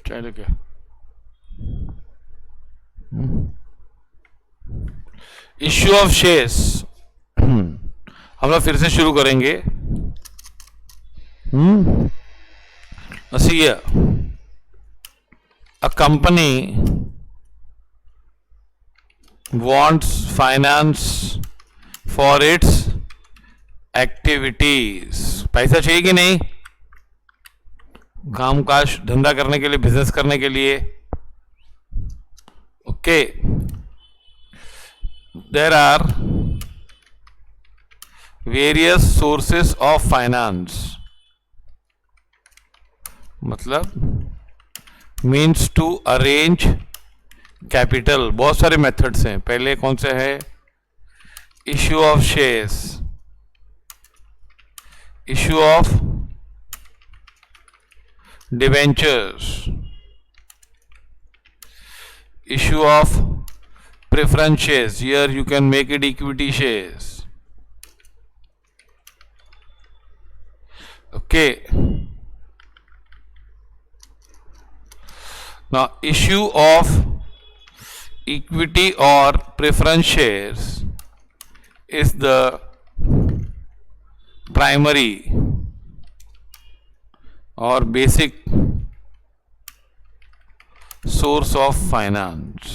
चलो क्या issue of shares हम लोग फिर से शुरू करेंगे. See, a company wants finance for its activities. पैसा चाहिए कि नहीं काम काज धंधा करने के लिए, बिजनेस करने के लिए. Okay, there are various sources of finance. मतलब मीन्स टू अरेंज कैपिटल. बहुत सारे मेथड्स हैं. पहले कौन से है? Issue of shares, issue of debentures, issue of preference shares. Here you can make it equity shares. Okay, now issue of equity or preference shares is the primary or basic source of finance.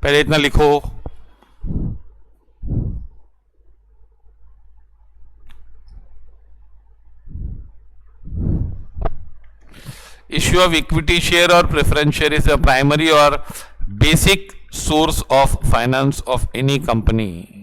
पहले इतना लिखो. Issue of equity share or preference share is a primary or basic source of finance of any company.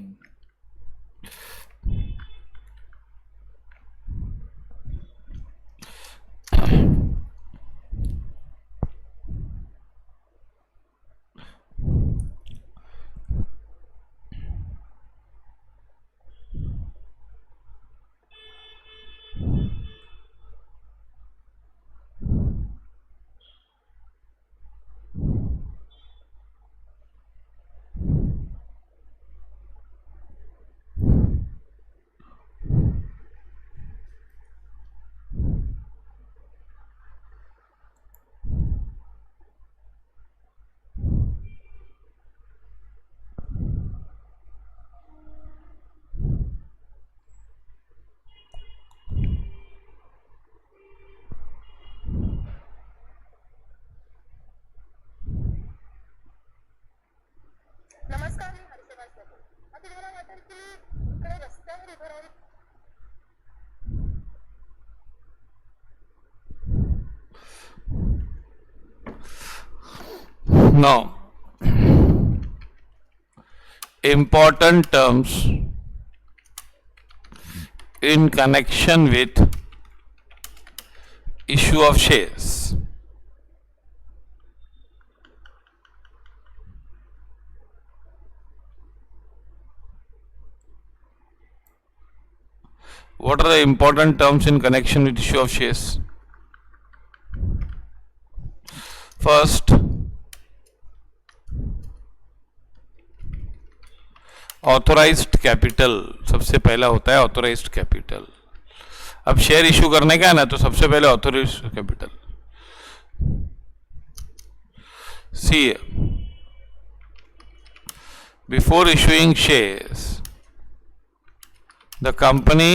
नमस्कार, मी हर्षवास बोलतो. आता तुम्हाला वाटेल की इकडे रस्त्यावर उभं राहून Now, important terms in connection with issue of shares. What are the important terms in connection with issue of shares? First, authorised capital. सबसे पहला होता है ऑथोराइज्ड कैपिटल. अब शेयर इशू करने का है ना, तो सबसे पहले authorised capital. See, before issuing shares the company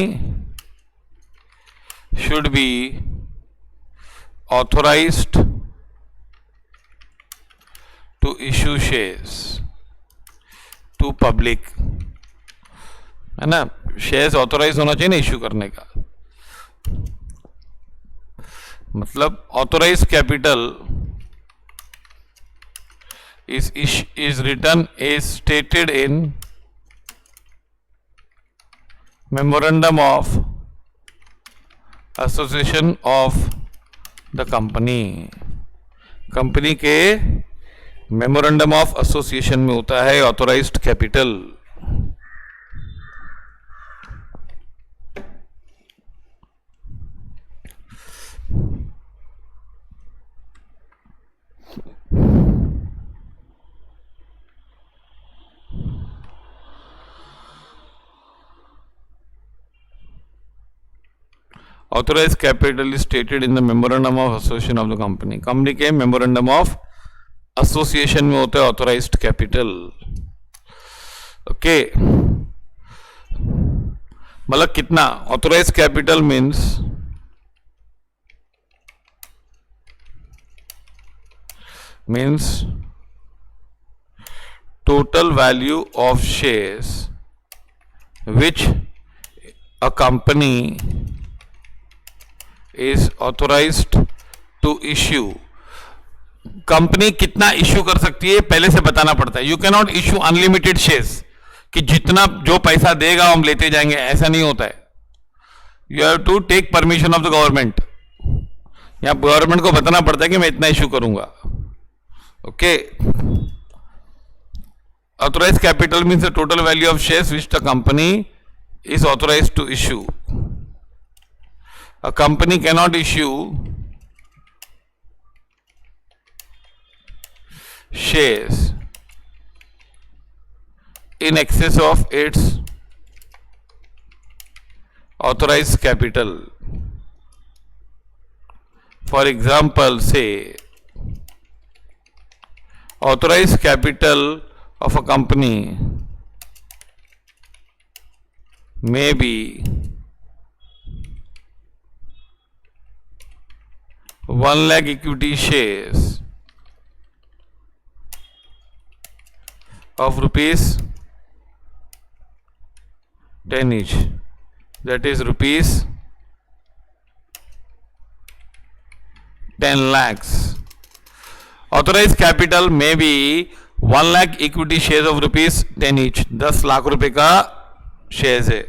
should be authorized to issue shares to public. है ना, शेयर्स ऑथोराइज होना चाहिए ना इश्यू करने का. मतलब authorise capital is written is stated in memorandum of association of the company. Company के memorandum of association में होता है authorised capital. Authorise capital is stated in the memorandum of association of the company. Company के memorandum of association में होता है authorised capital. Okay, मतलब कितना authorise capital means total value of shares which a company is authorized to issue. Company कितना issue कर सकती है पहले से बताना पड़ता है. You can not issue unlimited shares कि जितना जो पैसा देगा हम लेते जाएंगे, ऐसा नहीं होता है. You have to take permission of the government. या गवर्नमेंट को बताना पड़ता है कि मैं इतना इश्यू करूंगा. Okay, authorized capital means the total value of shares which the company is authorized to issue. A company cannot issue shares in excess of its authorized capital. For example, say authorized capital of a company may be 1 lakh equity shares of rupees 10 each, that is rupees 10 lakhs. Authorized capital may be 1 lakh equity share of rupees 10 each. 10 lakh रुपए का share है.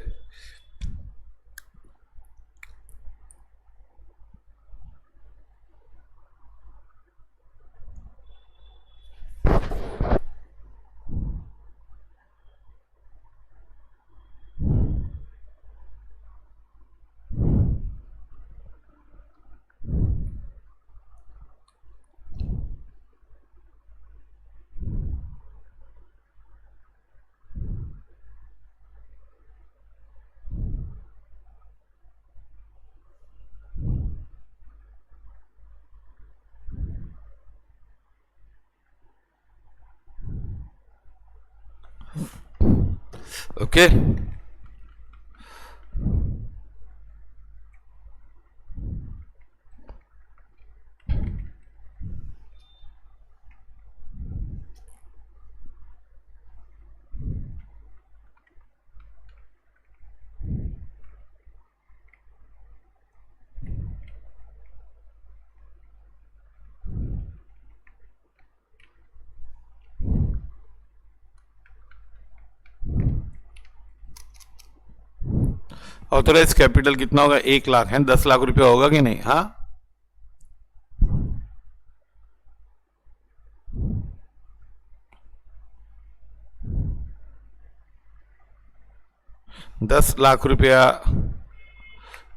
Okay, authorise capital कितना होगा? 1 लाख है. 10 लाख रुपया होगा कि नहीं? हाँ, ₹10 लाख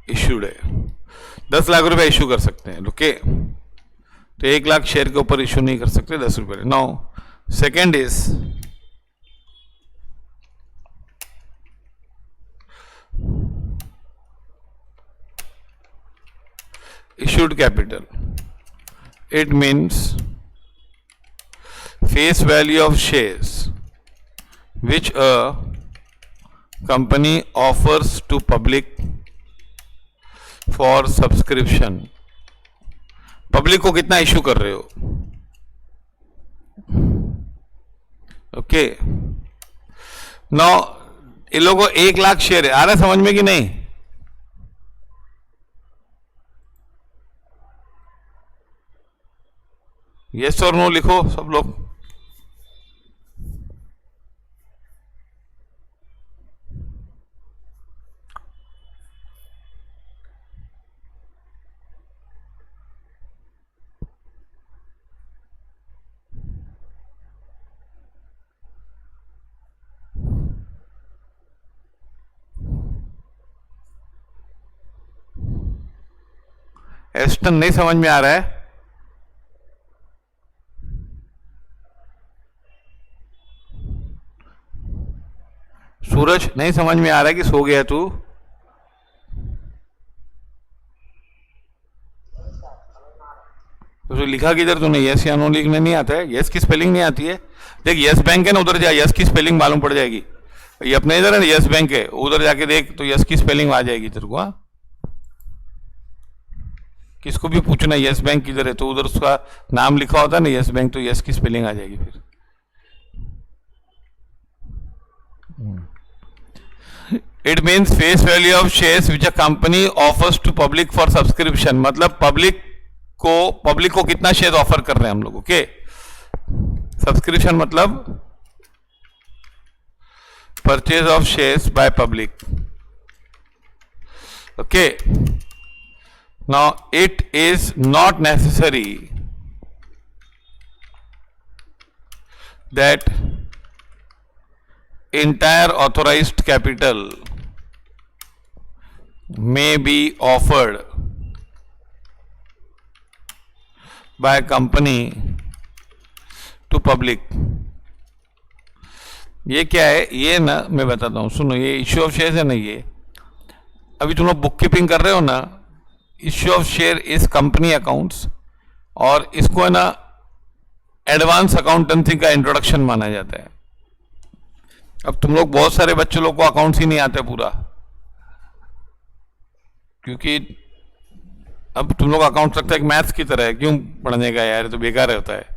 इश्यूड है. 10 लाख रुपया इश्यू कर सकते हैं. ओके, तो 1 लाख शेयर के ऊपर इश्यू नहीं कर सकते 10 रुपये. Now second is issued capital. It means face value of shares which a company offers to public for subscription. Public को कितना इश्यू कर रहे हो? ओके, नाउ इन लोगों को 1 लाख शेयर है. आ रहा है समझ में कि नहीं? यस और नो लिखो सब लोग. एस्टन नहीं समझ में आ रहा है? सूरज नहीं समझ में आ रहा है कि सो गया तू? तो लिखा किधर तूने? यस या नो लिखने नहीं आता है? यस की स्पेलिंग नहीं आती है? देख यस बैंक है ना, उधर जा, यस की स्पेलिंग मालूम पड़ जाएगी। ये अपने इधर है ना यस बैंक है, उधर जाके देख तो यस की स्पेलिंग आ जाएगी तेरे को। हाँ, किसको भी पूछना यस बैंक किधर है तो उधर उसका नाम लिखा होता है ना यस बैंक, तो यस की स्पेलिंग आ जाएगी फिर। It means face value of shares which a company offers to public for subscription, मतलब पब्लिक को कितना शेयर ऑफर कर रहे हैं हम लोग। ओके, सब्सक्रिप्शन मतलब purchase of shares by public. Okay, now it is not necessary that entire authorized capital may be offered by company to public। ये क्या है? ये ना मैं बताता हूं, सुनो, ये इश्यू ऑफ शेयर्स है ना, ये अभी तुम लोग बुक कीपिंग कर रहे हो ना, issue of share is company accounts, और इसको है ना एडवांस अकाउंटेंसी का इंट्रोडक्शन माना जाता है। अब तुम लोग बहुत सारे बच्चे लोग को अकाउंट्स ही नहीं आते पूरा, क्योंकि अब तुम लोग अकाउंट्स लगता है एक मैथ्स की तरह है, क्यों पढ़ने का यार, तो बेकार होता है।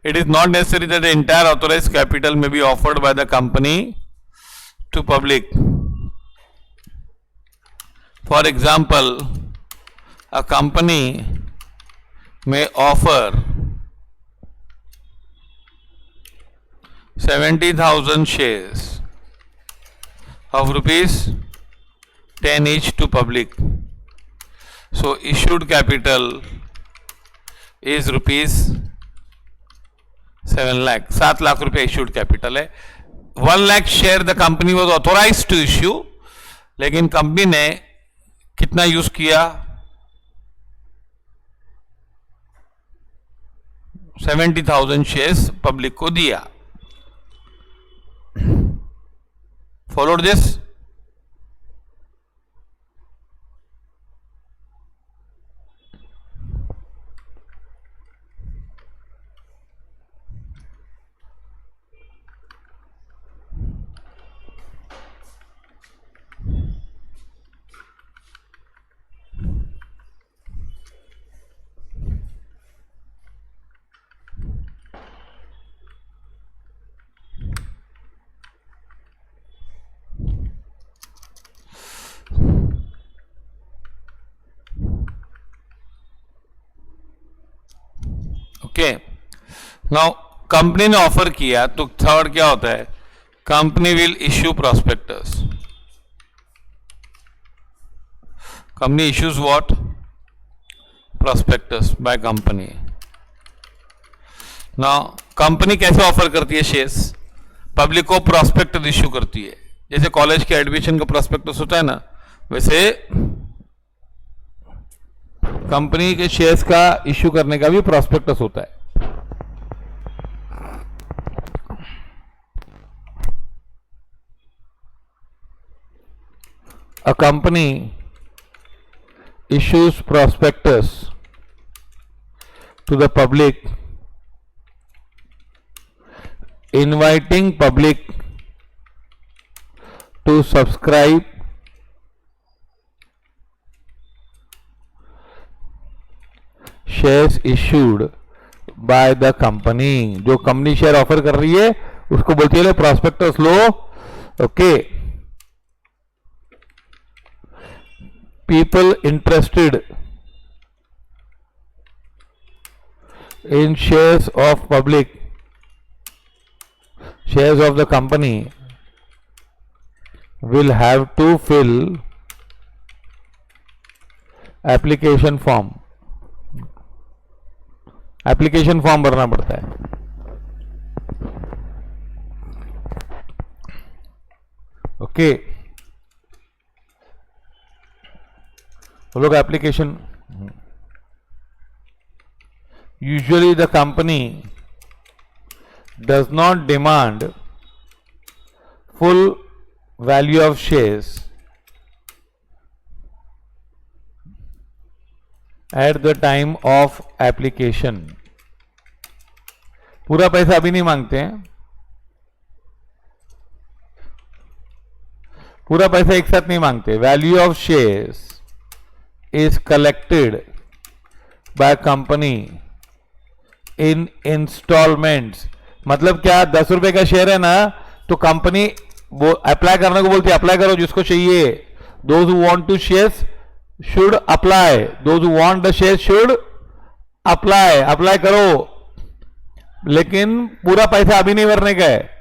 It is not necessary that the entire authorized capital में be offered by the company to public. For example, a company may offer 70,000 shares of rupees 10 each to public. So issued capital is rupees 7 lakh, 7 lakh रुपए issued capital है। 1 lakh share the company was authorized to issue, लेकिन company ने कितना use किया? 70,000 shares public को दिया। Followed this? Okay, now company ने offer किया तो थर्ड क्या होता है? Company will issue prospectus. Company issues what? Prospectus by company. Now company कैसे ऑफर करती है शेयर्स? पब्लिक को प्रॉस्पेक्टस इश्यू करती है। जैसे कॉलेज के एडमिशन का प्रॉस्पेक्टस होता है ना, वैसे कंपनी के शेयर्स का इश्यू करने का भी प्रॉस्पेक्टस होता है। A company issues prospectus to the public inviting public to subscribe shares issued by the company. जो कंपनी शेयर ऑफर कर रही है उसको बोलती है प्रॉस्पेक्टस लो। Okay, people interested in shares of public, shares of the company will have to fill application form. Application form भरना पड़ता है। ओके, वो लोग application, usually the company does not demand full value of shares at the time of application. पूरा पैसा अभी नहीं मांगते हैं, पूरा पैसा एक साथ नहीं मांगते। Value of shares is collected by company in instalments. मतलब क्या, 10 रुपए का शेयर है ना, तो कंपनी वो अप्लाई करने को बोलती है, अप्लाई करो जिसको चाहिए। Those who want to shares should apply, those who want the share should apply, apply करो। लेकिन पूरा पैसा अभी नहीं भरने का है।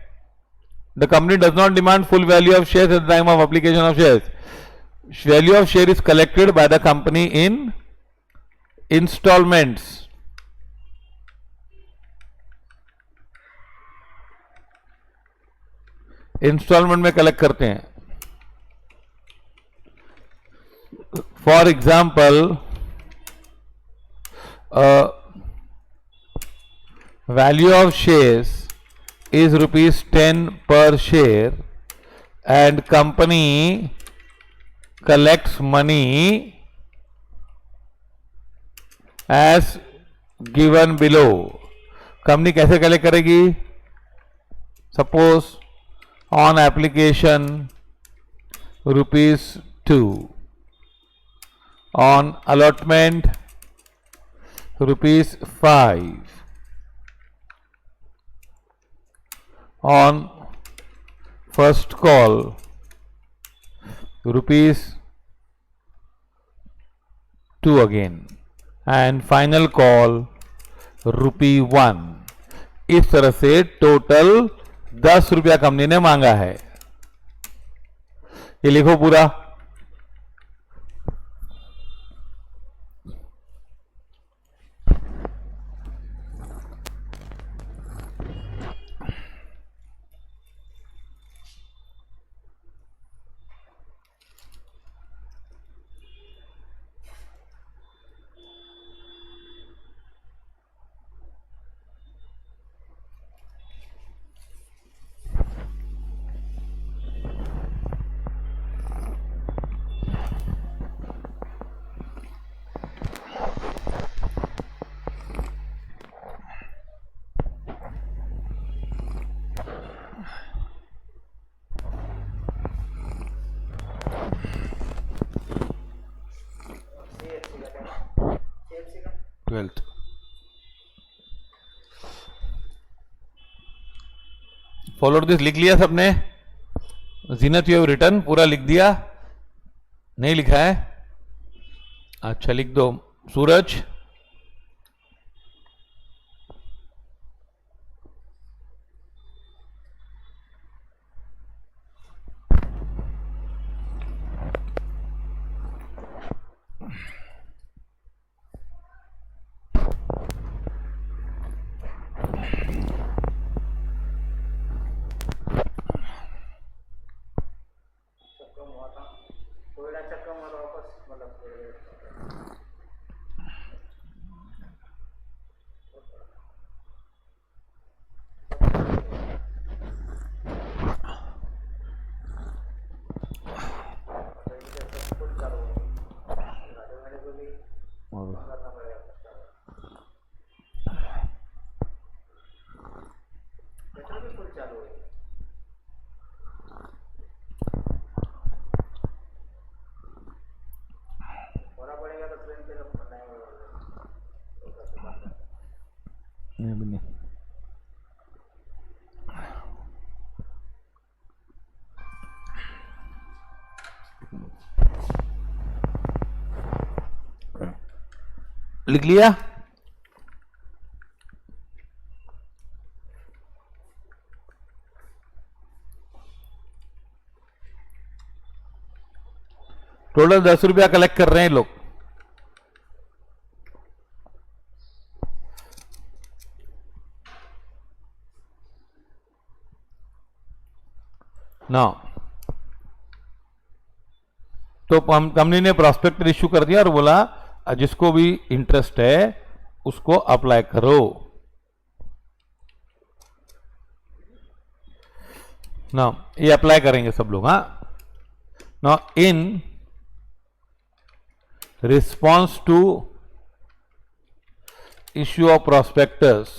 The company does not demand full value of shares at the time of application of shares. Value of share is collected by the company in instalments. Instalment में कलेक्ट करते हैं। For example, value of shares is rupees 10 per share and company collects money as given below। Company कैसे collect करेगी? Suppose on application ₹2, on allotment ₹5, on first call ₹2 again and final call ₹1। इस तरह से total 10 रुपया company ने मांगा है। ये लिखो पूरा। ट्वेल्थ फॉलो दिस लिख लिया सबने? जीनत यू हैव रिटन, पूरा लिख दिया? नहीं लिखा है? अच्छा लिख दो। सूरज, नहीं लिख लिया? टोटल 10 रुपया कलेक्ट कर रहे हैं लोग। ना तो कंपनी ने प्रॉस्पेक्ट इश्यू कर दिया और बोला जिसको भी इंटरेस्ट है उसको अप्लाई करो। ना ये अप्लाई करेंगे सब लोग। हाँ ना, in response to issue of prospectus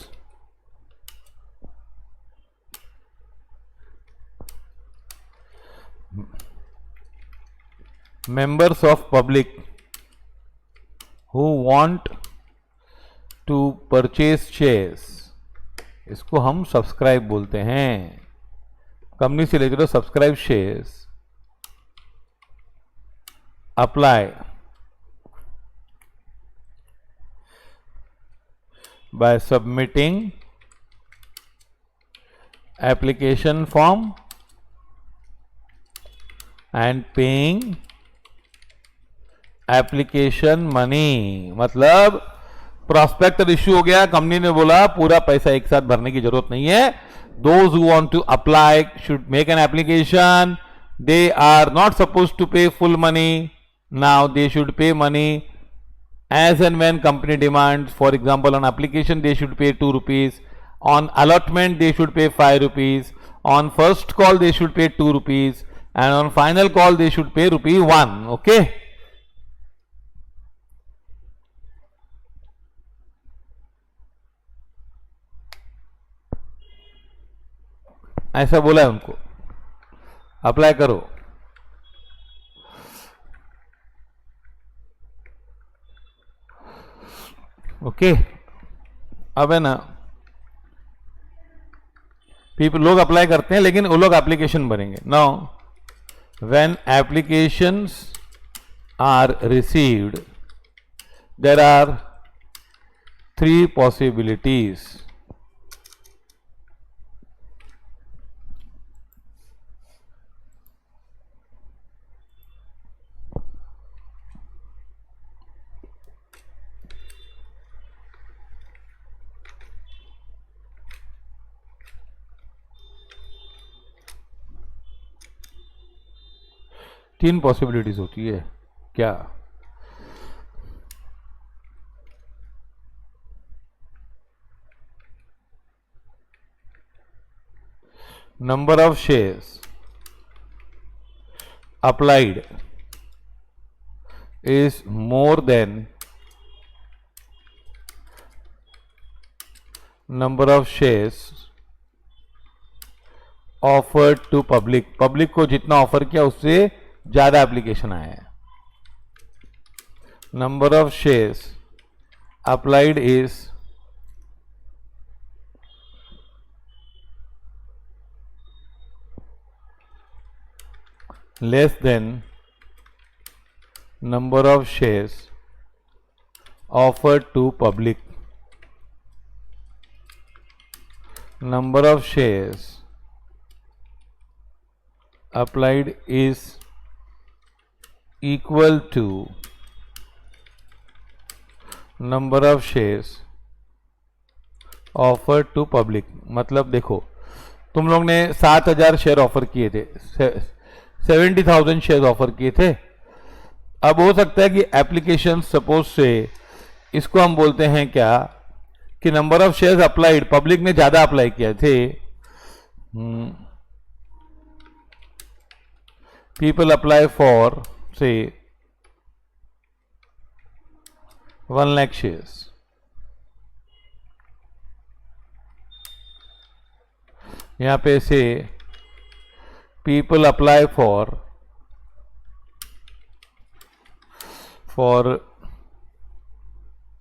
members of public who want to purchase shares, इसको हम सब्सक्राइब बोलते हैं। कंपनी से ले चलो subscribe shares, apply by submitting application form and paying application money। मतलब प्रॉस्पेक्टर इश्यू हो गया, कंपनी ने बोला पूरा पैसा एक साथ भरने की जरूरत नहीं है। Those who want to apply should make an application. They are not supposed to pay full money. Now they should pay money as and when company demands. For example, on application they should pay 2 rupees, on allotment they should pay 5 rupees, on first call they should pay 2 rupees, and on final call they should pay rupee 1. Okay, ऐसा बोला है उनको, apply करो। Okay, अब है ना, लोग apply करते हैं लेकिन वो लोग एप्लीकेशन भरेंगे। Now when applications are received there are 3 possibilities. तीन पॉसिबिलिटीज होती है क्या? Number of shares applied is more than number of shares offered to public। Public को जितना ऑफर किया उससे ज्यादा एप्लीकेशन आया है। Number of shares applied is less than number of shares offered to public। number of shares applied is equal to number of shares offered to public। मतलब देखो, तुम लोग ने 7,000 शेयर ऑफर किए थे, 70,000 शेयर ऑफर किए थे। अब हो सकता है कि एप्लीकेशन सपोज से इसको हम बोलते हैं क्या कि number of shares applied, public ने ज्यादा अप्लाई किए थे। पीपल अप्लाई फॉर से 1 लाख शेयर्स, यहां पे से पीपल अप्लाई फॉर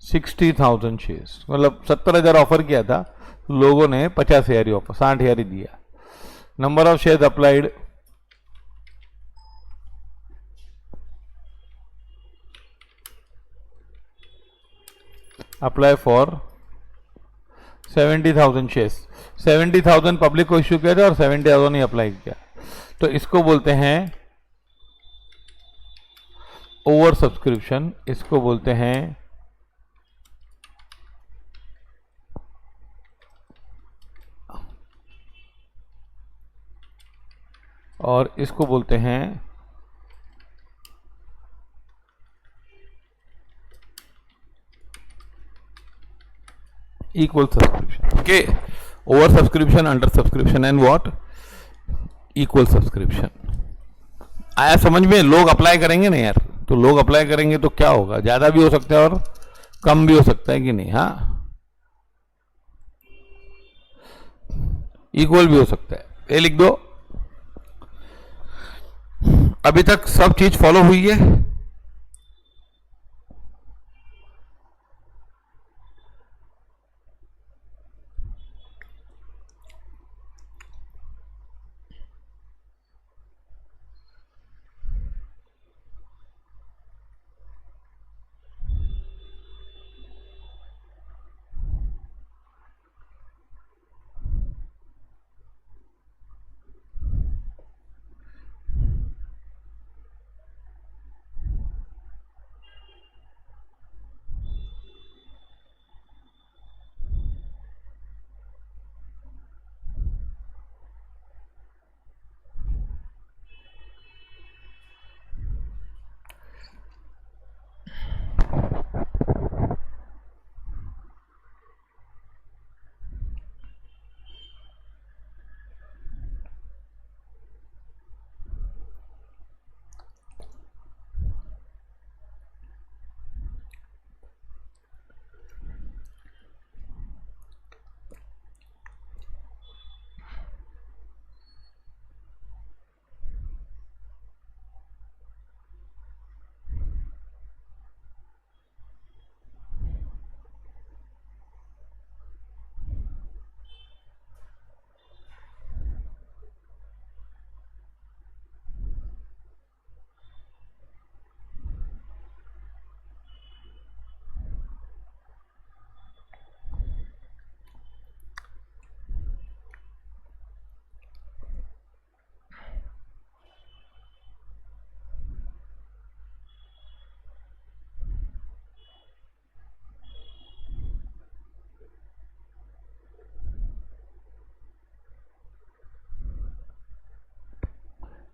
60,000 शेयर्स। मतलब 70,000 ऑफर किया था, लोगों ने 50,000 ही ऑफर, 60,000 ही दिया। Number of shares applied apply for 70,000 shares. 70,000 public को इश्यू किया था और 70,000 ही अप्लाई किया, तो इसको बोलते हैं ओवर सब्सक्रिप्शन। इसको बोलते हैं और इसको बोलते हैं equal subscription. Okay, over subscription, under subscription and what, equal subscription. आया समझ में? लोग अप्लाई करेंगे ना यार, तो लोग अप्लाई करेंगे तो क्या होगा, ज्यादा भी हो सकता है और कम भी हो सकता है कि नहीं। हाँ, इक्वल भी हो सकता है, ये लिख दो। अभी तक सब चीज फॉलो हुई है?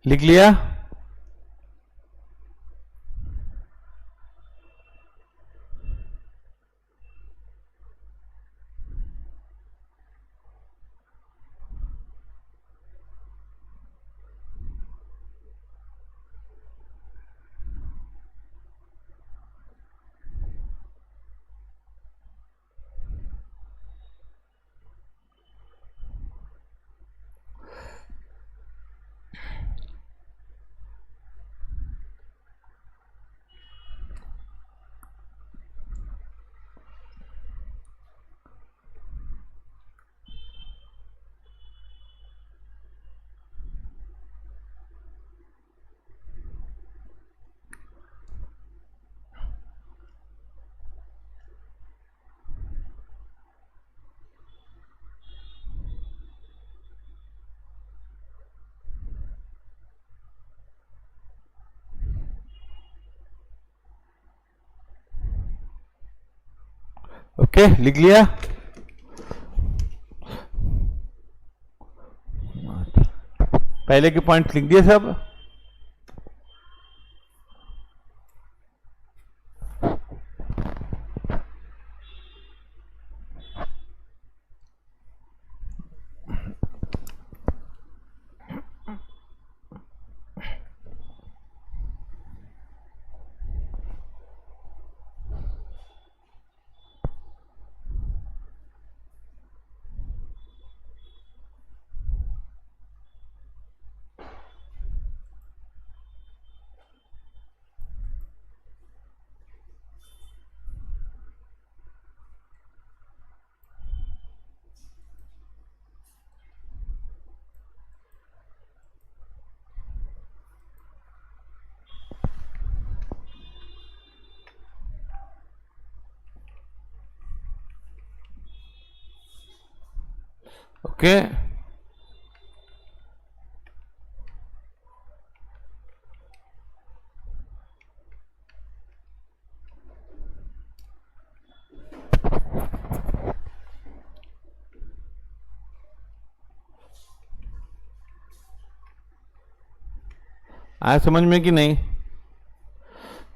लिख लिया? ओके, लिख लिया? पहले के पॉइंट लिख दिए सब? ओके, आया समझ में कि नहीं?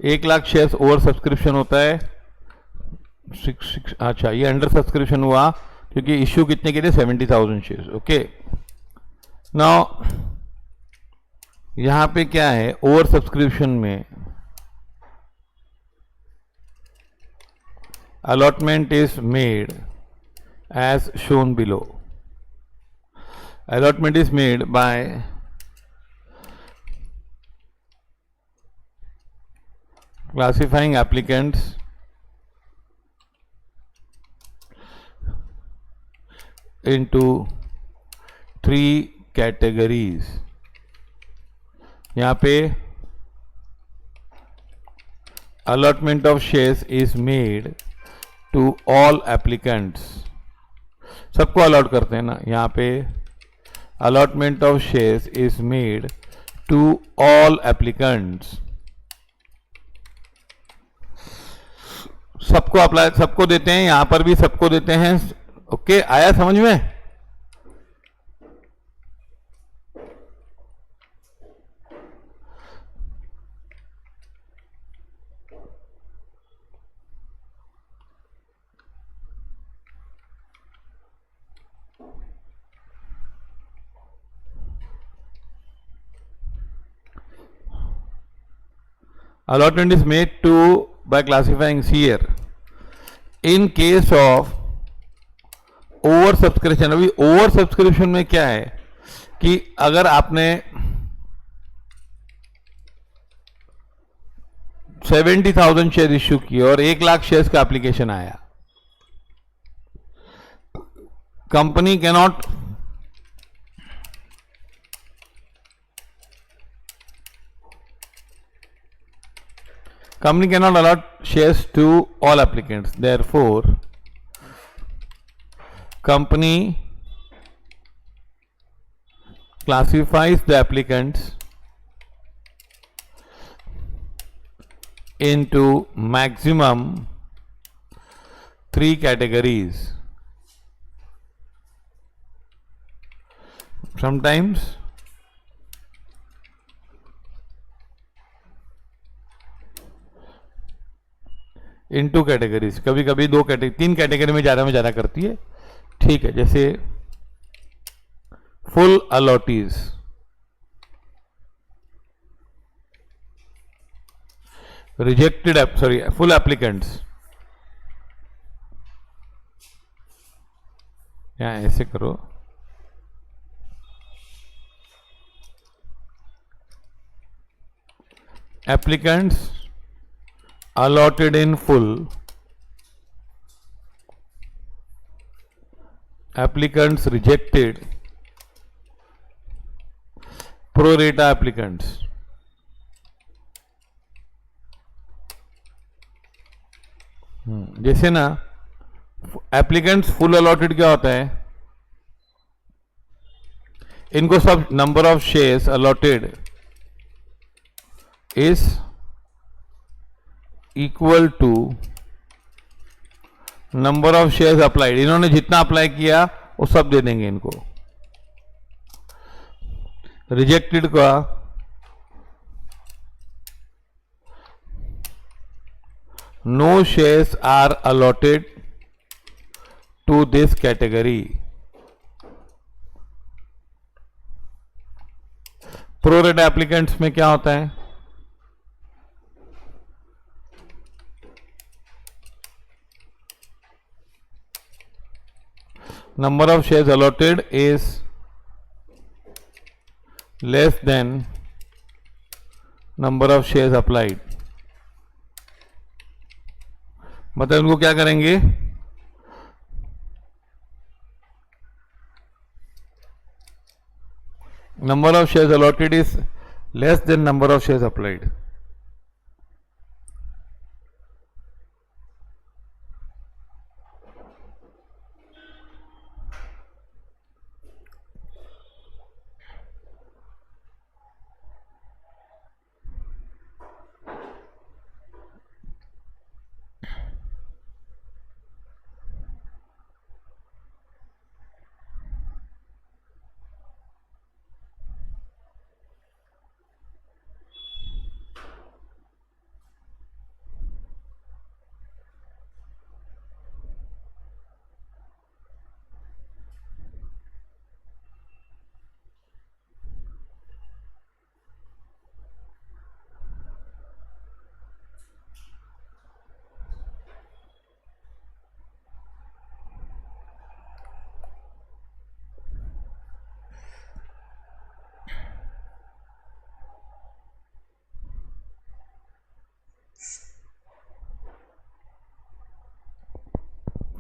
1,00,000 शेयर्स ओवर सब्सक्रिप्शन होता है। अच्छा, ये अंडर सब्सक्रिप्शन हुआ क्योंकि इश्यू कितने के लिए? 70,000 शेयर्स। ओके, नाउ यहां पे क्या है? ओवर सब्सक्रिप्शन में allotment is made as shown below। allotment is made by classifying applicants into 3 categories. यहाँ पे allotment of shares is made to all applicants. सबको अलॉट करते हैं ना, यहाँ पे allotment of shares is made to all applicants. सबको apply, सबको देते हैं, यहां पर भी सबको देते हैं. ओके, आया समझ में? Allotment is made to by classifying here. In case of over subscription, अभी ओवर सब्सक्रिप्शन में क्या है कि अगर आपने 70,000 शेयर इश्यू किए और 1 लाख शेयर्स का एप्लीकेशन आया, company cannot allot shares to all applicants. Therefore, company classifies the applicants into maximum 3 categories. Sometimes in 2 categories, कभी कभी 2 कैटेगरी, 3 कैटेगरी में ज्यादा करती है. ठीक है, जैसे full allottees, rejected, sorry full applicants. यहां ऐसे करो, applicants allotted in full, applicants rejected, pro rata applicants. जैसे ना एप्लीकेंट्स फुल अलॉटेड क्या होता है, इनको सब number of shares allotted is equal to number of shares applied. इन्होंने जितना अप्लाई किया वो सब दे देंगे इनको. रिजेक्टेड का no shares are allotted to this category. Pro rata applicants में क्या होता है, number of shares allotted is less than number of shares applied. मतलब इनको क्या करेंगे, number of shares allotted is less than number of shares applied.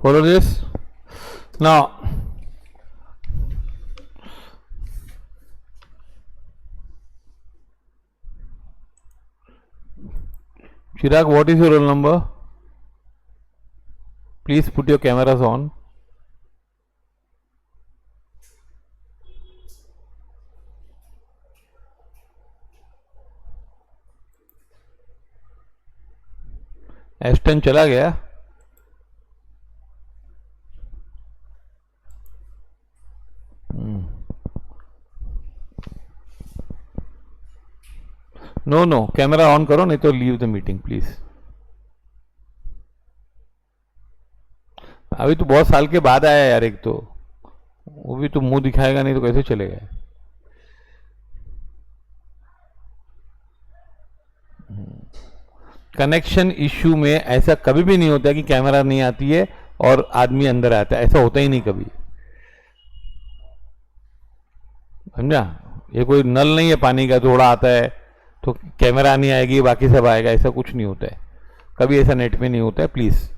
follow this now. Chirag, what is your roll number? Please put your cameras on. Aston चला गया. No no, camera on करो, नहीं तो leave the meeting please. अभी तो बहुत साल के बाद आया यार, एक तो वो भी तो मुंह दिखाएगा नहीं तो कैसे चलेगा. कनेक्शन इश्यू में ऐसा कभी भी नहीं होता कि कैमरा नहीं आती है और आदमी अंदर आता है, ऐसा होता ही नहीं कभी. समझा? ये कोई नल नहीं है पानी का, थोड़ा आता है तो कैमरा नहीं आएगी बाकी सब आएगा, ऐसा कुछ नहीं होता है. कभी ऐसा नेट में नहीं होता है. Please,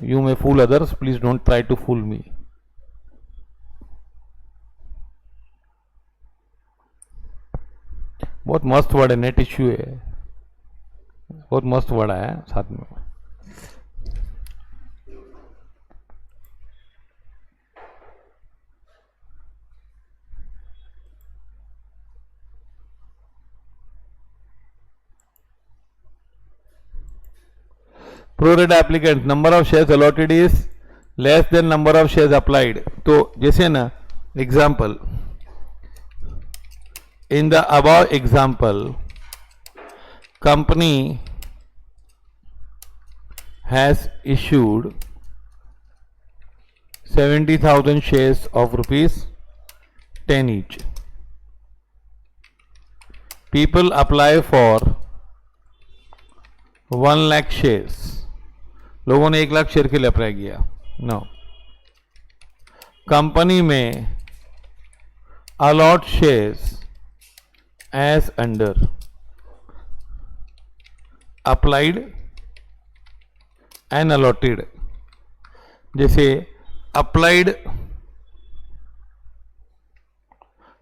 you may fool others, please don't try to fool me. बहुत मस्त वर्ड है, नेट इश्यू है, बहुत मस्त वर्ड आया साथ में. Pro rata applicant, number of shares allotted is less then number of shares applied. तो जैसे ना example, in the above example, company has issued 70,000 shares of rupees 10 each. People apply for 1 lakh shares. लोगों ने 1 lakh share के लिए apply किया. No, company में allot shares as under applied and allotted. जैसे applied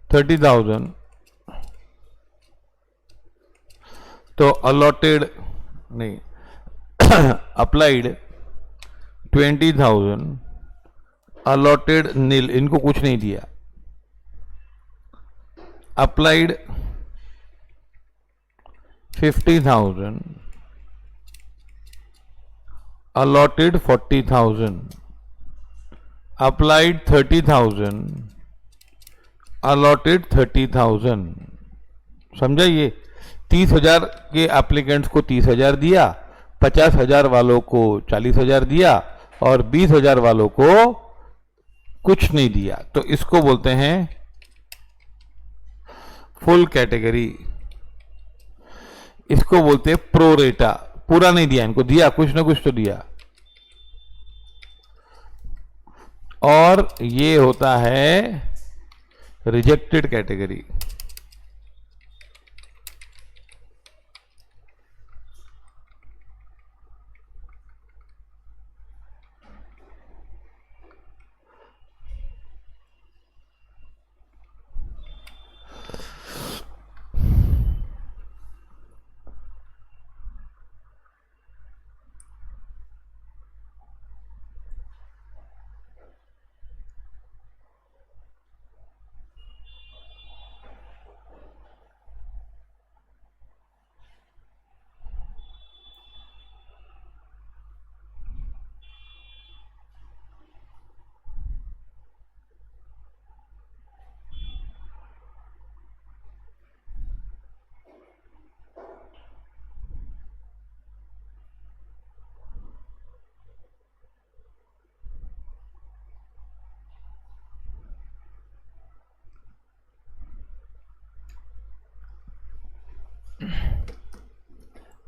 30,000 तो allotted नहीं applied 20,000, allotted nil, इनको कुछ नहीं दिया. applied 50,000, allotted 40,000, applied 30,000, allotted 30,000. समझा? ये 30,000 के एप्लीकेंट्स को 30,000 दिया, 50,000 वालों को 40,000 दिया और 20,000 वालों को कुछ नहीं दिया. तो इसको बोलते हैं फुल कैटेगरी. इसको बोलते हैं प्रोरेटा. पूरा नहीं दिया, इनको दिया, कुछ ना कुछ तो दिया. और ये होता है रिजेक्टेड कैटेगरी.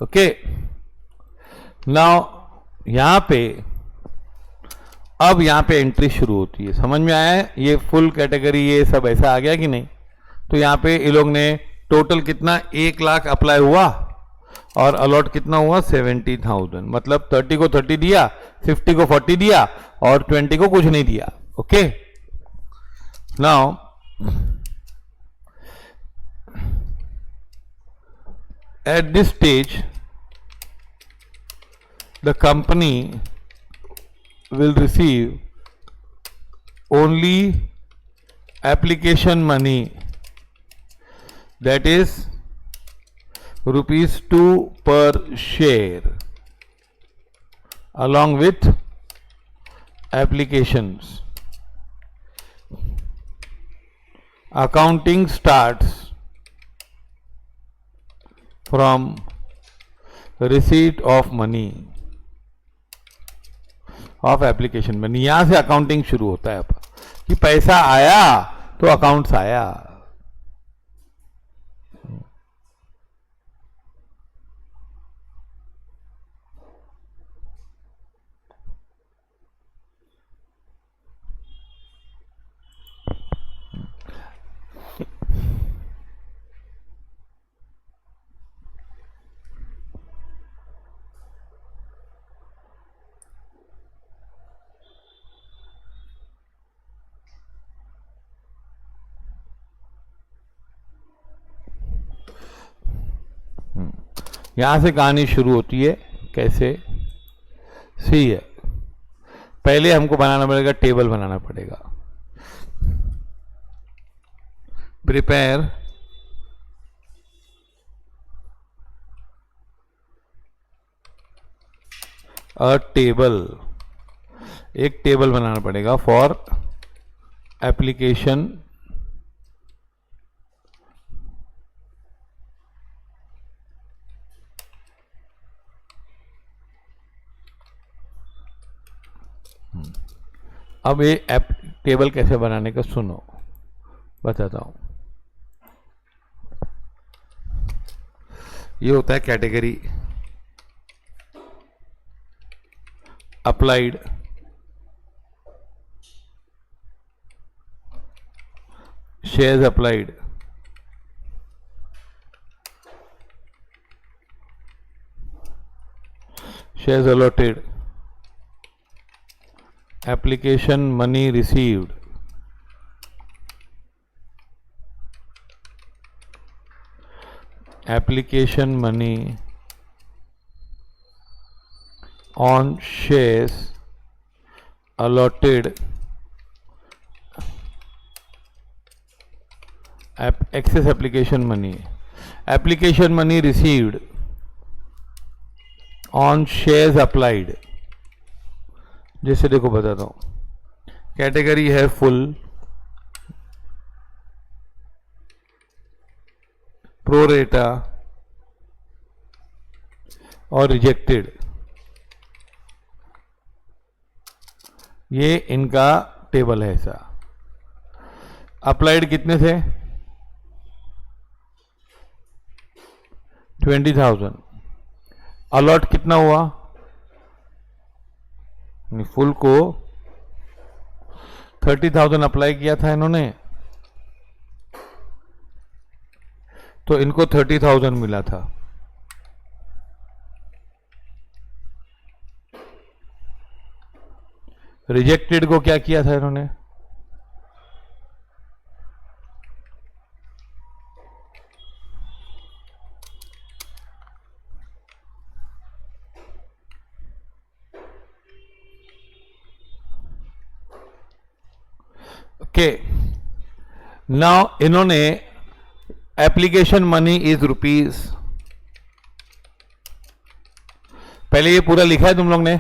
ओके, नाउ यहां पे अब यहां पे एंट्री शुरू होती है. समझ में आया है? ये फुल कैटेगरी ये सब ऐसा आ गया कि नहीं? तो यहां पे ये लोग ने टोटल कितना 1 लाख अप्लाई हुआ और अलॉट कितना हुआ 70,000. मतलब 30 को 30 दिया, 50 को 40 दिया और 20 को कुछ नहीं दिया. Okay, now at this stage the company will receive only application money, that is rupees 2 per share along with applications. Accounting starts from receipt of money of application money. यहां से अकाउंटिंग शुरू होता है कि पैसा आया तो अकाउंट्स आया. यहां से कहानी शुरू होती है. कैसे? सी है, पहले हमको बनाना पड़ेगा, टेबल बनाना पड़ेगा. प्रिपेयर अ टेबल, एक टेबल बनाना पड़ेगा फॉर एप्लीकेशन अब ये टेबल कैसे बनाने का सुनो, बताता हूं. ये होता है category, applied, shares applied, shares allotted, application money received, application money on shares allotted, excess application money received on shares applied. जैसे देखो बताता हूं, कैटेगरी है फुल, प्रोरेटा और रिजेक्टेड. ये इनका टेबल है ऐसा. अप्लाइड कितने थे? 20,000. अलॉट कितना हुआ? फुल को 30,000 अप्लाई किया था इन्होंने, तो इनको 30,000 मिला था. रिजेक्टेड को क्या किया था इन्होंने? ओके, नाउ इन्होंने एप्लीकेशन मनी इज रुपीज, पहले ये पूरा लिखा है तुम लोग ने?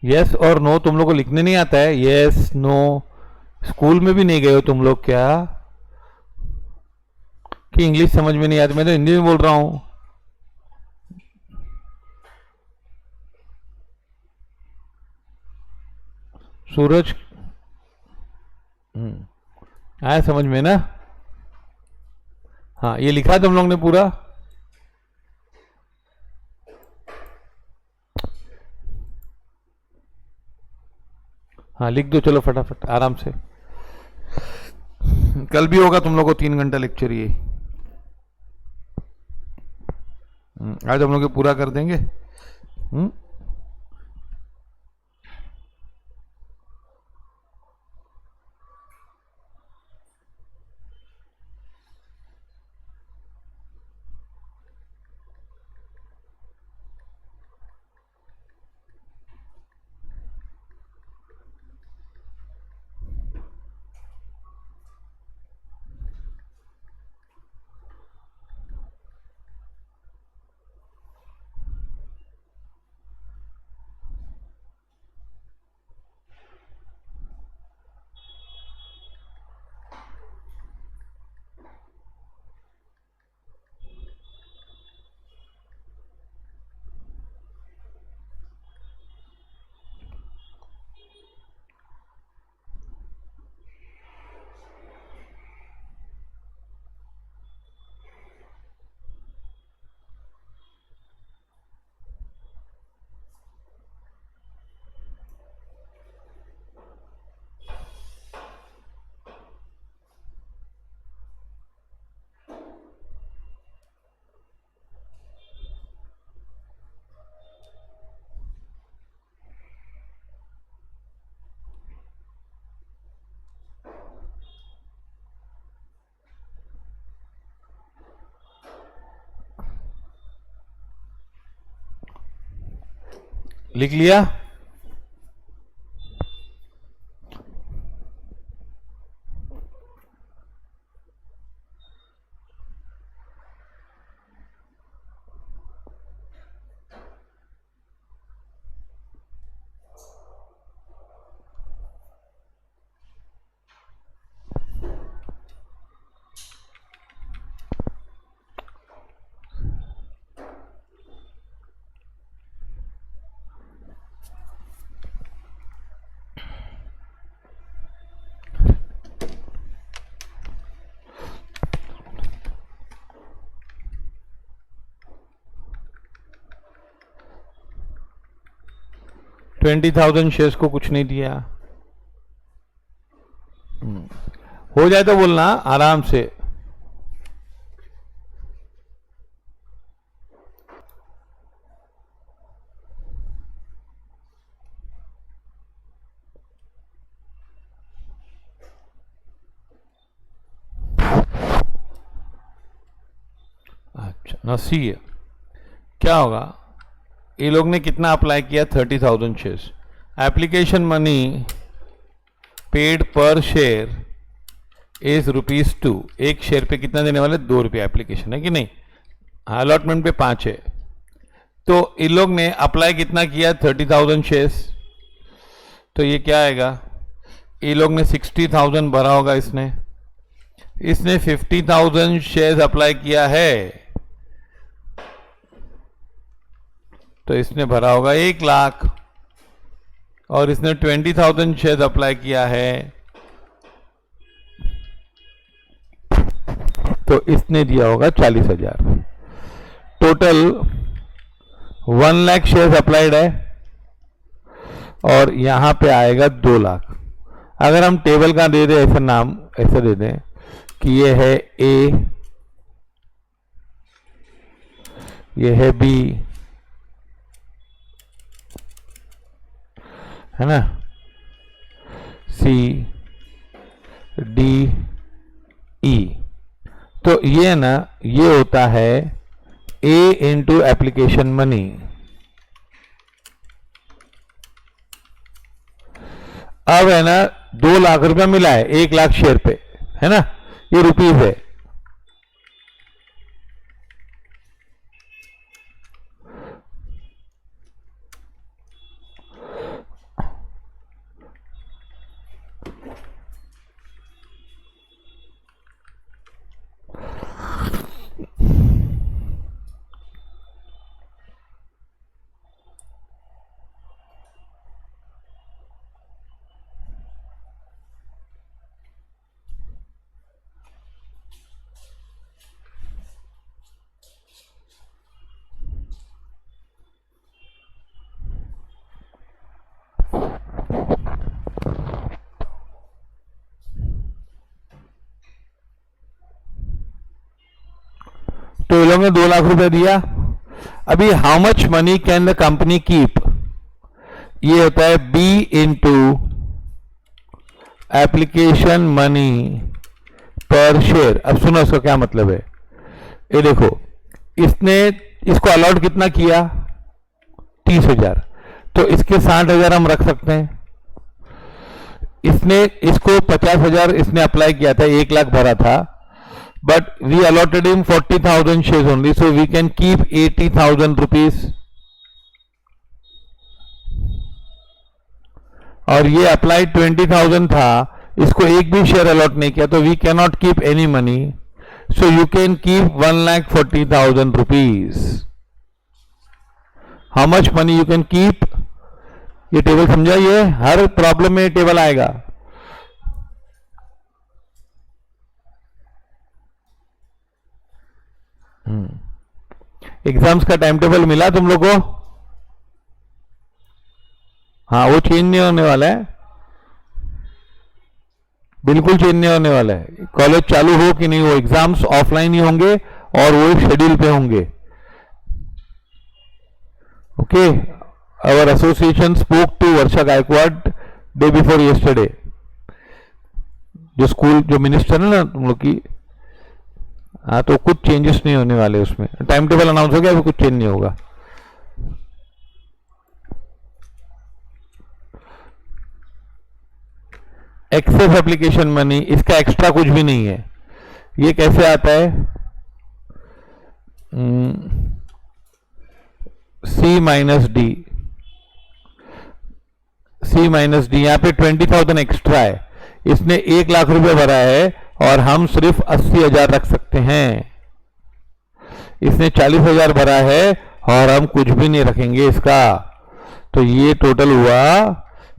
यस और नो तुम लोग को लिखने नहीं आता है? यस नो, स्कूल में भी नहीं गए हो तुम लोग क्या कि इंग्लिश समझ में नहीं आती? मैं तो हिंदी में बोल रहा हूं. सूरज आया समझ में ना? हाँ, ये लिखा तुम लोग ने पूरा? हाँ लिख दो, चलो फटाफट आराम से. कल भी होगा तुम लोग को 3 घंटा लेक्चर ये. आज हम लोग ये पूरा कर देंगे। लिख लिया? $20,000 शेयर्स को कुछ नहीं दिया। हो जाए तो बोलना आराम से। अच्छा ना, सी है क्या होगा? ये लोग ने कितना अप्लाई किया? 30,000 शेयर्स। एप्लीकेशन मनी पेड पर शेयर इज ₹2। एक शेयर पे कितना देने वाले? ₹2 एप्लीकेशन है कि नहीं? अलॉटमेंट पे 5 है। तो इन लोग ने अप्लाई कितना किया? 30,000 शेयर्स। तो ये क्या आएगा? ये लोग ने 60,000 भरा होगा। इसने 50,000 शेयर्स अप्लाई किया है, तो इसने भरा होगा 1 लाख। और इसने 20,000 शेयर्स अप्लाई किया है, तो इसने दिया होगा 40,000। टोटल 1 लाख शेयर्स अप्लाइड है, और यहां पे आएगा 2 लाख। अगर हम टेबल का दे दें ऐसा नाम, ऐसा दे दें कि ये है ए, ये है बी, है ना, सी, डी, ई, तो ये ना, ये होता है ए इंटू एप्लीकेशन मनी। अब है ना 2 लाख रुपया मिला है 1 लाख शेयर पे, है ना, ये रुपीज है। तो इन लोगों ने 2 लाख रुपए दिया, अभी how much money can the company keep, ये होता है बी इंटू एप्लीकेशन मनी पर शेयर। अब सुनो इसका क्या मतलब है। ये देखो, इसने इसको अलॉट कितना किया, 30,000, तो इसके 60,000 हम रख सकते हैं। इसने इसको 50,000 इसने अप्लाई किया था, 1 लाख भरा था, but we allotted him 40,000 shares only, so we can keep 80,000 rupees. और ये अप्लाई 20,000 था, इसको एक भी शेयर अलॉट नहीं किया, तो we can not keep any money, so you can keep 1,40,000 rupees. How much money you can keep, ये टेबल समझाइए, हर प्रॉब्लम में ये टेबल आएगा। एग्जाम्स का टाइम टेबल मिला तुम लोग को? हाँ, वो चेंज नहीं होने वाला है, बिल्कुल चेंज नहीं होने वाला है। कॉलेज चालू हो कि नहीं हो, एग्जाम्स ऑफलाइन ही होंगे और वो शेड्यूल पे होंगे। Okay, our association spoke to Varsha Gaikwad day before yesterday, जो स्कूल जो मिनिस्टर है ना तुम लोग की, हाँ, तो कुछ चेंजेस नहीं होने वाले उसमें। टाइम टेबल अनाउंस हो गया, अभी कुछ चेंज नहीं होगा। एक्सेस एप्लीकेशन मनी, इसका एक्स्ट्रा कुछ भी नहीं है। ये कैसे आता है, सी माइनस डी, सी माइनस डी, यहां पे 20,000 एक्स्ट्रा है, इसने 1 लाख रुपए भरा है और हम सिर्फ 80,000 रख सकते हैं। इसने 40,000 भरा है और हम कुछ भी नहीं रखेंगे इसका, तो ये टोटल हुआ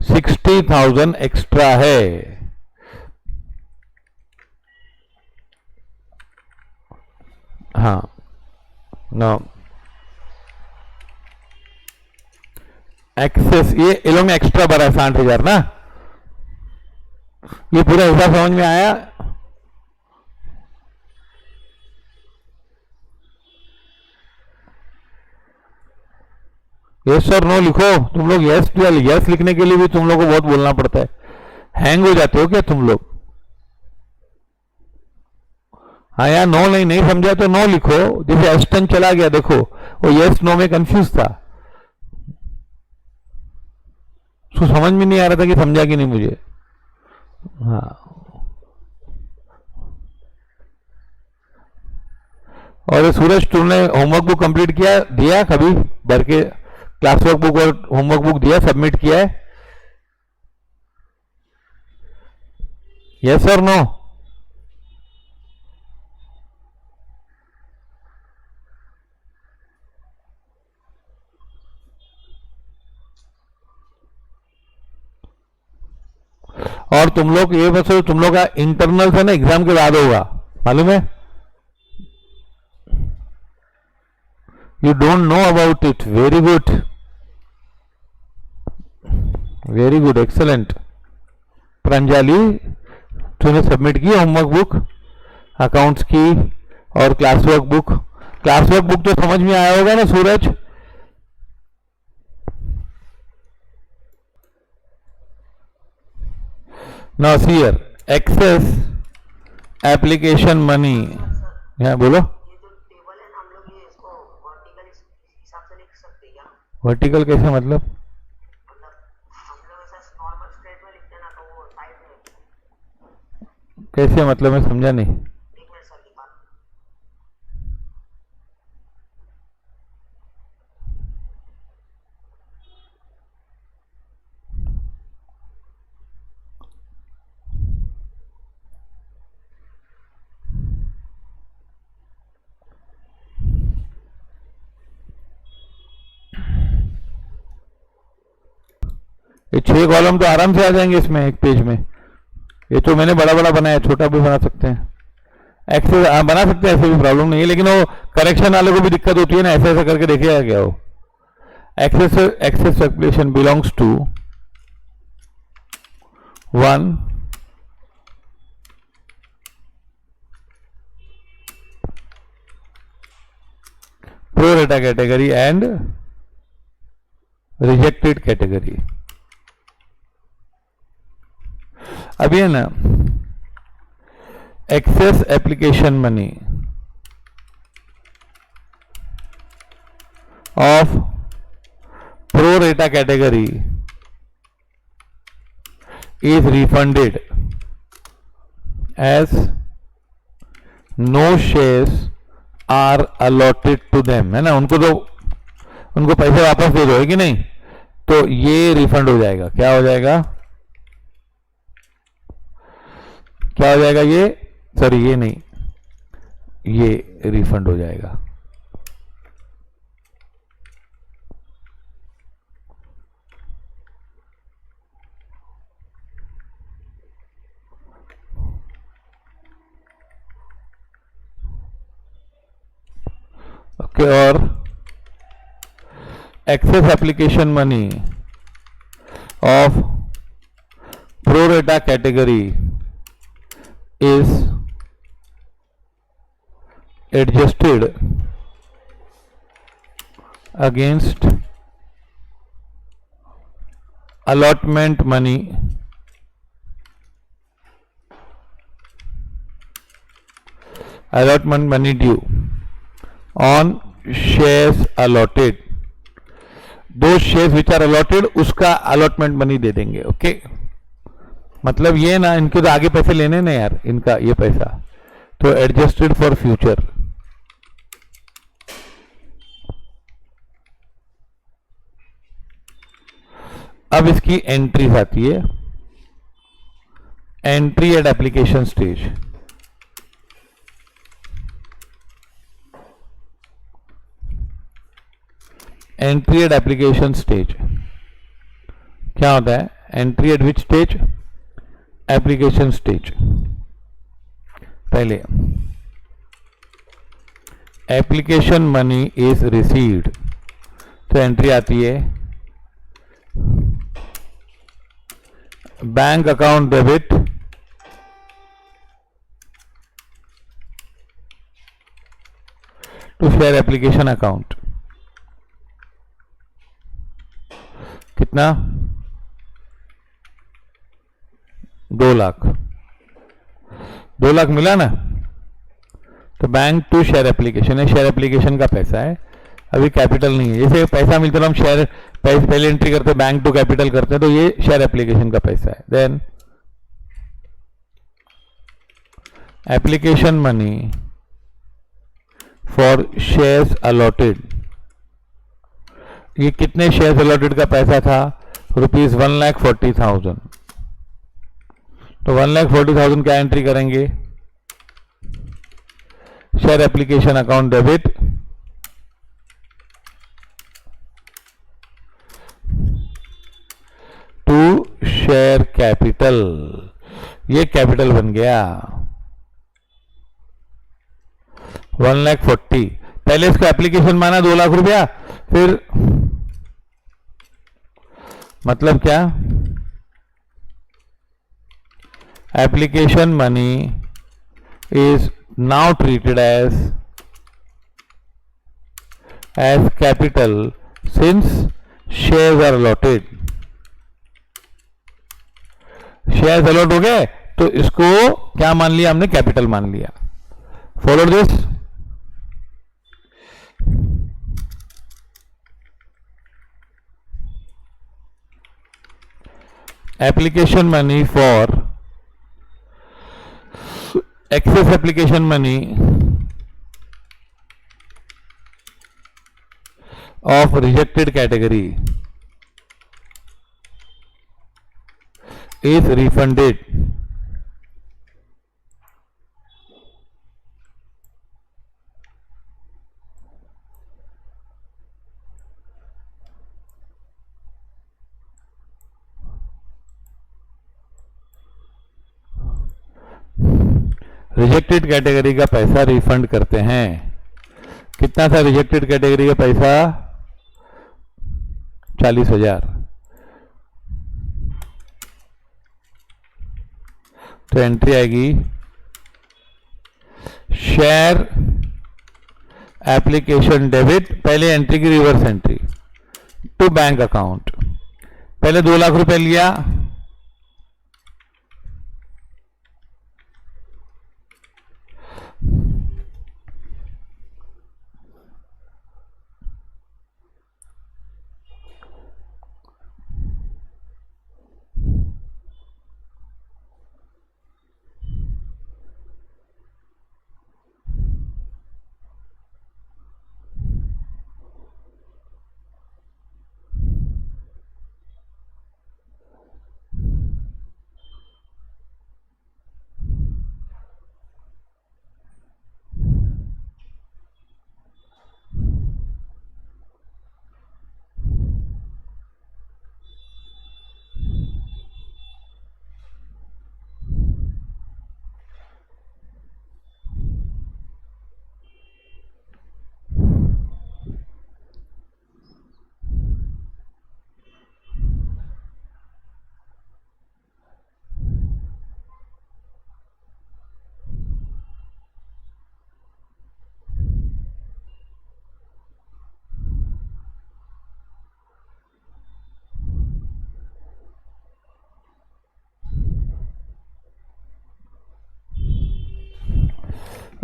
60,000 एक्स्ट्रा है। हाँ, नो एक्सेस, ये इन्होंने एक्स्ट्रा भरा 60,000 ना, ये पूरा हिसाब समझ में आया? यस और नो लिखो तुम लोग। यस यस लिखने के लिए भी तुम लोग को बहुत बोलना पड़ता है, हैंग हो जाते हो क्या तुम लोग? हाँ यार, नो नहीं समझा तो नो लिखो। जैसे एस्टन चला गया, देखो वो यस नो में कंफ्यूज था, उसको समझ में नहीं आ रहा था कि समझा कि नहीं मुझे। हाँ, और सूरज तुमने होमवर्क बुक कंप्लीट किया, दिया कभी भर के? क्लास वर्क बुक और होमवर्क बुक दिया, सबमिट किया है? यस और नो? और तुम लोग ये बस, तुम लोग का इंटरनल है ना, एग्जाम के बाद होगा, मालूम है? You don't know about it. Very good. Very good. Excellent. प्रंजाली, तूने सबमिट की होमवर्क बुक, अकाउंट्स की और class work book? Class work book तो समझ में आया होगा ना सूरज? Now see here, excess application money. हाँ बोलो। वर्टिकल कैसे मतलब? कैसे मतलब, मैं समझा नहीं। ये 6 कॉलम तो आराम से आ जाएंगे इसमें, एक पेज में। ये तो मैंने बड़ा बड़ा बनाया, छोटा भी बना सकते हैं। एक्सेस बना सकते हैं, ऐसे भी प्रॉब्लम नहीं है, लेकिन वो करेक्शन वाले को भी दिक्कत होती है ना, ऐसे ऐसे करके देखिएगा क्या हो। Excess circulation belongs to 1 + pro rata category and rejected category. अभी है ना excess application money of pro rata category is refunded as no shares are allotted to them, है ना, उनको पैसे वापस दे दो, है कि नहीं? तो ये रिफंड हो जाएगा. क्या हो जाएगा? क्या हो जाएगा? ये सॉरी ये नहीं, ये रिफंड हो जाएगा. ओके. और excess application money of pro rata category is adjusted against allotment money due on shares allotted. Those shares which are allotted, उसका allotment money दे देंगे. ओके. मतलब ये ना, इनके तो आगे पैसे लेने ना यार, इनका ये पैसा तो एडजस्टेड फॉर फ्यूचर. अब इसकी एंट्रीज आती है. Entry at application stage. Entry at application stage क्या होता है? Entry at which stage? Application stage. पहले एप्लीकेशन मनी इज रिसीव्ड, तो एंट्री आती है bank account debit to share application account. कितना? 2 लाख. 2 लाख मिला ना, तो बैंक टू शेयर एप्लीकेशन है. शेयर एप्लीकेशन का पैसा है, अभी कैपिटल नहीं है. जैसे पैसा मिलता है हम शेयर पहले एंट्री करते हैं, बैंक टू कैपिटल करते हैं, तो ये शेयर एप्लीकेशन का पैसा है. Then application money for shares allotted. ये कितने शेयर्स अलॉटेड का पैसा था? ₹1,40,000. तो 1,40,000 क्या एंट्री करेंगे? Share application account debit to share capital. ये कैपिटल बन गया 1,40,000. पहले इसको एप्लीकेशन माना 2 लाख रुपया, फिर मतलब क्या? Application money is now treated as capital since shares are allotted. Shares allot हो गए तो इसको क्या मान लिया हमने? कैपिटल मान लिया. Follow this? Application money for excess application money of rejected category is refunded rejected category का पैसा रिफंड करते हैं. कितना था रिजेक्टेड कैटेगरी का पैसा? 40,000. तो एंट्री आएगी शेयर एप्लीकेशन डेबिट, पहले एंट्री की reverse entry to bank account. पहले 2 लाख रुपए लिया,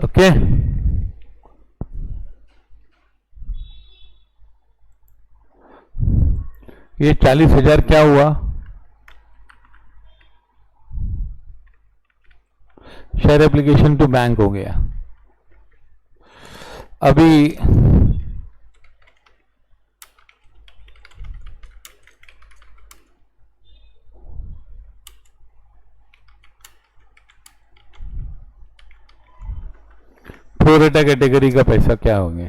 ओके। ये 40,000 क्या हुआ? शेयर एप्लीकेशन टू बैंक हो गया। अभी प्रोरेटा कैटेगरी का पैसा क्या होंगे?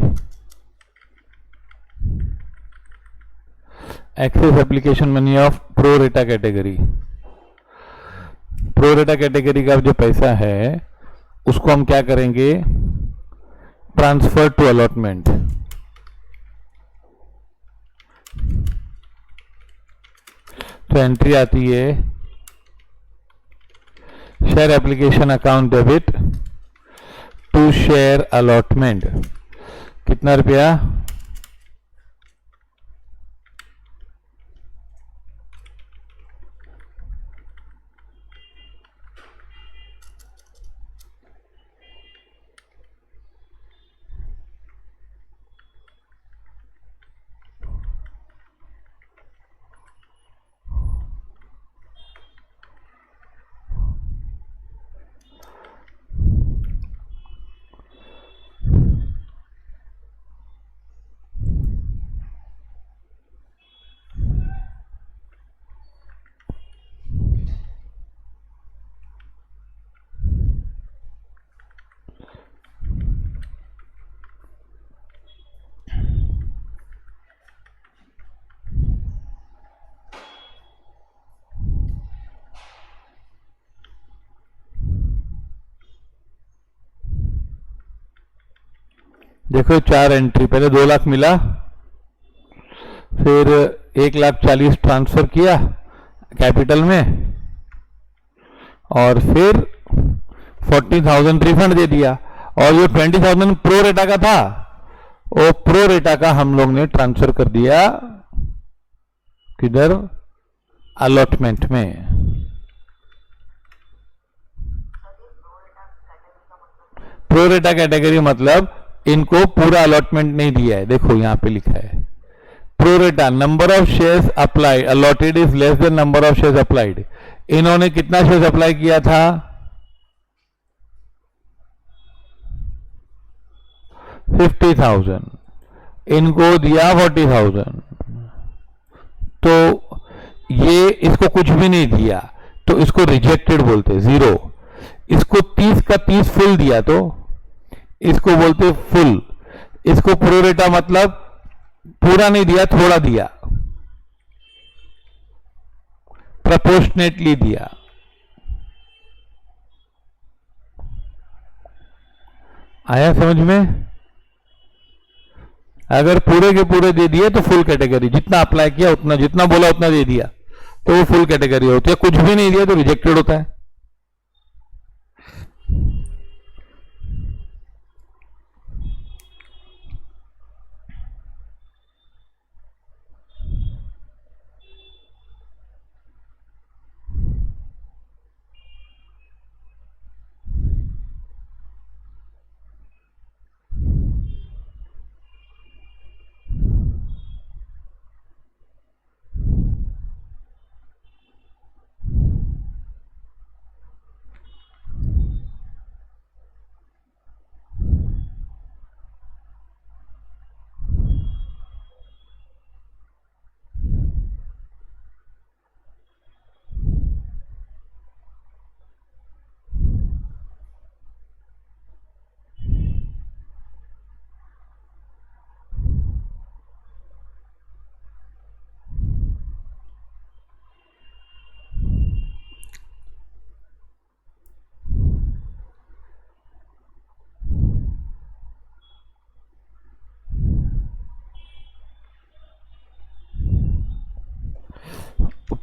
Excess application money of prorata category. Prorata category का जो पैसा है उसको हम क्या करेंगे? Transfer to allotment. तो एंट्री आती है share application account debit to share allotment. कितना रुपया? देखो 4 एंट्री, पहले 2 लाख मिला, फिर 1,40,000 ट्रांसफर किया कैपिटल में, और फिर 40,000 रिफंड दे दिया। और जो 20,000 प्रो रेटा का था वो प्रो रेटा का हम लोग ने ट्रांसफर कर दिया किधर? अलॉटमेंट में। प्रो रेटा कैटेगरी मतलब इनको पूरा अलॉटमेंट नहीं दिया है। देखो यहां पे लिखा है प्रो रेटा number of shares applied allotted is less then number of shares applied. इन्होंने कितना शेयर्स अप्लाई किया था? 50,000, इनको दिया 40,000। तो ये इसको कुछ भी नहीं दिया तो इसको रिजेक्टेड बोलते, 0। इसको 30 का 30 फुल दिया तो इसको बोलते फुल। इसको प्रोरेटा मतलब पूरा नहीं दिया, थोड़ा दिया, प्रपोर्शनेटली दिया। आया समझ में? अगर पूरे के पूरे दे दिए तो फुल कैटेगरी, जितना अप्लाई किया उतना, जितना बोला उतना दे दिया तो वो फुल कैटेगरी होती है। कुछ भी नहीं दिया तो रिजेक्टेड होता है।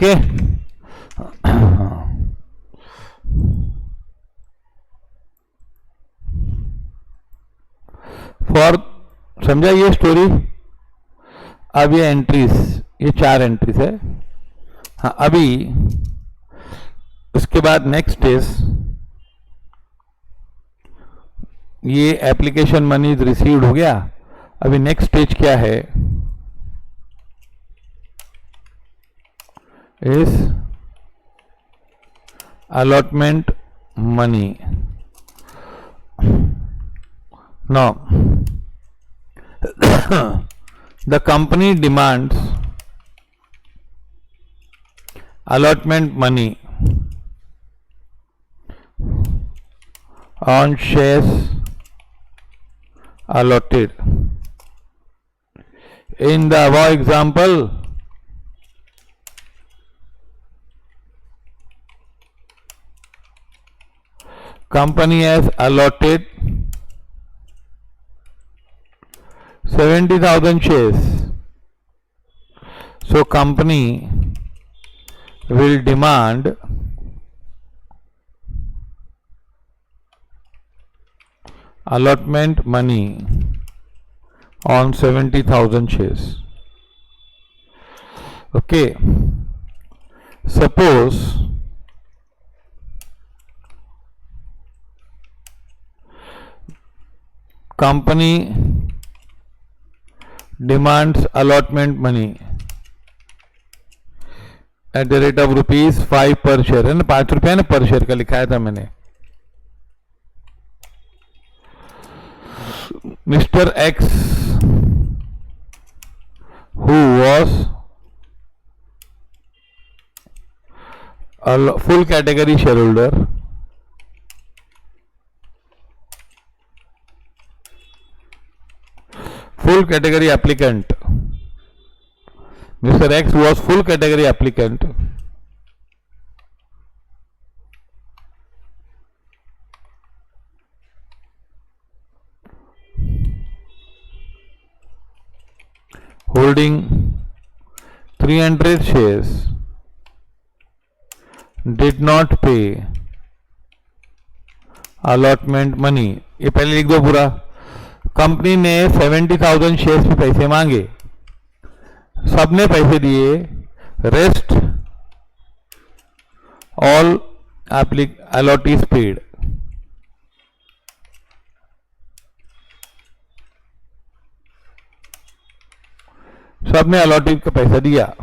ओके, फॉर, समझा ये स्टोरी। अब ये एंट्रीज, ये 4 एंट्रीज है। हाँ, अभी उसके बाद नेक्स्ट इज, ये एप्लीकेशन मनी रिसीव्ड हो गया। अभी नेक्स्ट स्टेज क्या है, is allotment money. Now the company demands allotment money on shares allotted. In the above example, company has allotted 70,000 shares. So company will demand allotment money on 70,000 shares. Okay. Suppose company demands allotment money at the rate of ₹5 per share, है ना, ₹5 ना पर share का लिखाया था मैंने। Mister x who was a full category shareholder full category applicant. Mr. X was full category applicant. Holding 300 shares, did not pay allotment money. ये पहले लिख दो पूरा। कंपनी ने 70,000 शेयर्स पे पैसे मांगे, सबने पैसे दिए, रेस्ट ऑल अलॉटीज पेड। सबने अलॉटीज का पैसा दिया।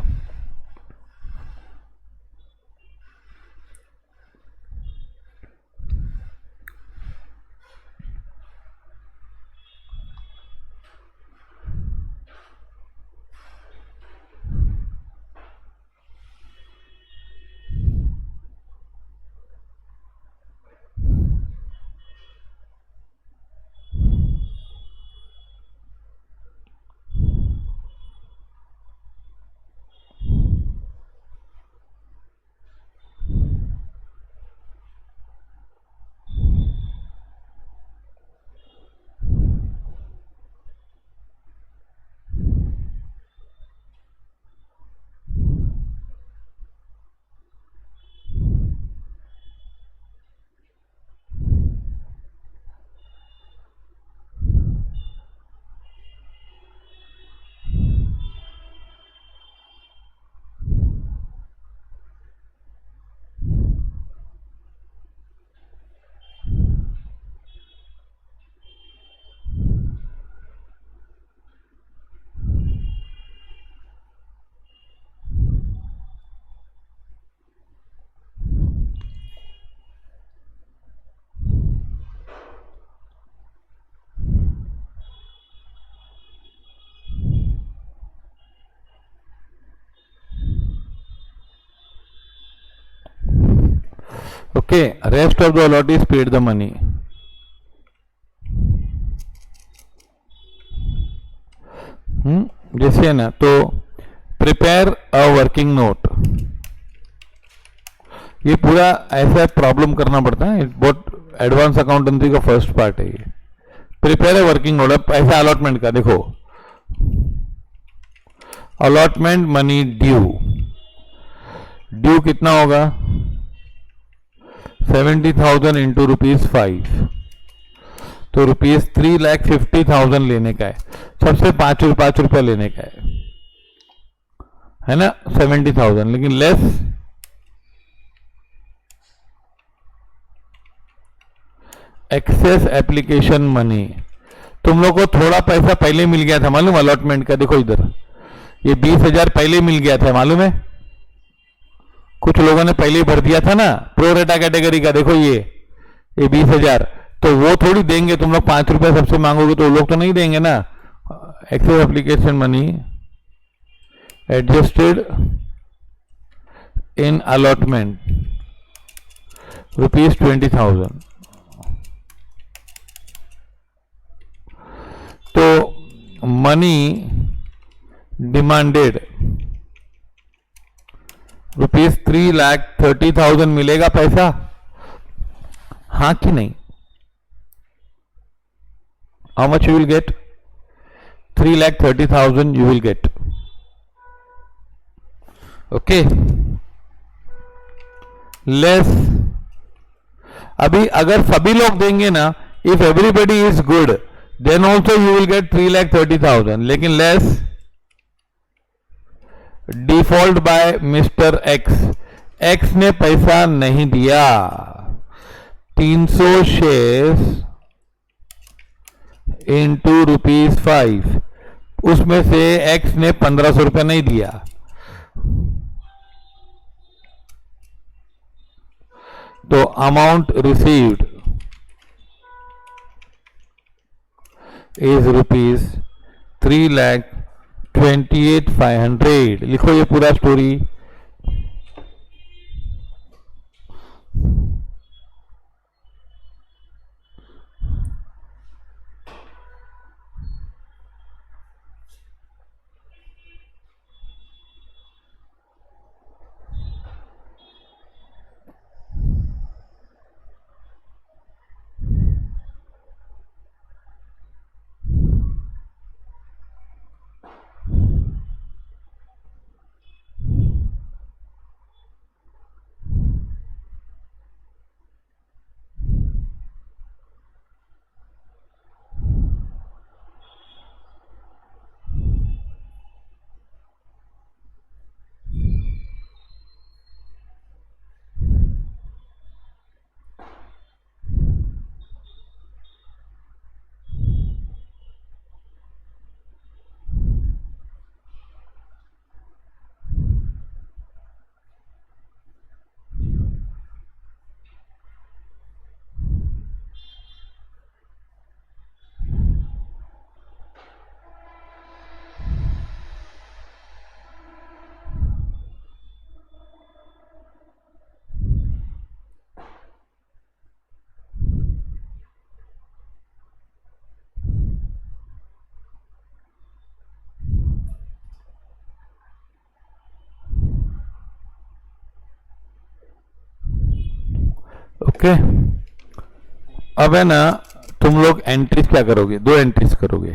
Okay, rest of the allottees paid the money. जैसे है ना, तो प्रिपेयर अ वर्किंग नोट, ये पूरा ऐसा प्रॉब्लम करना पड़ता है, बहुत एडवांस अकाउंटेंसी का फर्स्ट पार्ट है ये। प्रिपेयर अ वर्किंग नोट, अब ऐसा अलॉटमेंट का देखो, अलॉटमेंट मनी ड्यू, ड्यू कितना होगा 70,000 इंटू ₹5, तो ₹3,50,000 लेने का है, सबसे पाँच रुपया लेने का है ना 70,000, लेकिन लेस एक्सेस एप्लीकेशन मनी। तुम लोग को थोड़ा पैसा पहले मिल गया था मालूम, अलॉटमेंट का, देखो इधर ये 20,000 पहले मिल गया था मालूम है, कुछ लोगों ने पहले भर दिया था ना प्रोरेटा कैटेगरी का, देखो ये 20,000, तो वो थोड़ी देंगे, तुम लोग 5 रुपया सबसे मांगोगे तो वो लोग तो नहीं देंगे ना। Excess application money adjusted in allotment ₹20,000, तो मनी डिमांडेड ₹3,30,000 मिलेगा पैसा, हाँ कि नहीं? How much you will get? 3,30,000 you will get. Okay, less, अभी अगर सभी लोग देंगे ना, if everybody is good then also you will get 3,30,000, लेकिन less default by mister X, X ने पैसा नहीं दिया, 300 शेयर्स इंटू ₹5, उसमें से एक्स ने 1,500 रुपया नहीं दिया, तो अमाउंट रिसीव्ड इज ₹3,28,500। लिखो ये पूरा स्टोरी। ओके, अब है ना, तुम लोग एंट्रीज क्या करोगे? 2 एंट्रीज करोगे।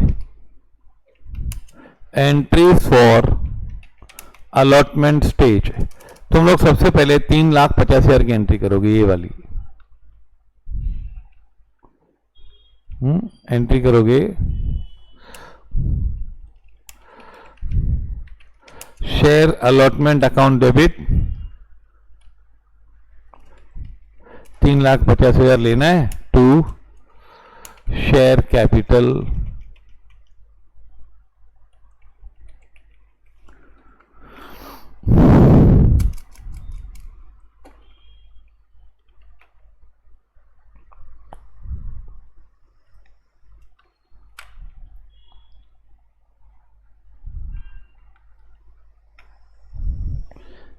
एंट्रीज फॉर अलॉटमेंट स्टेज, तुम लोग सबसे पहले 3,50,000 की एंट्री करोगे, ये वाली एंट्री करोगे। शेयर अलॉटमेंट अकाउंट डेबिट 3,50,000 लेना है, to share capital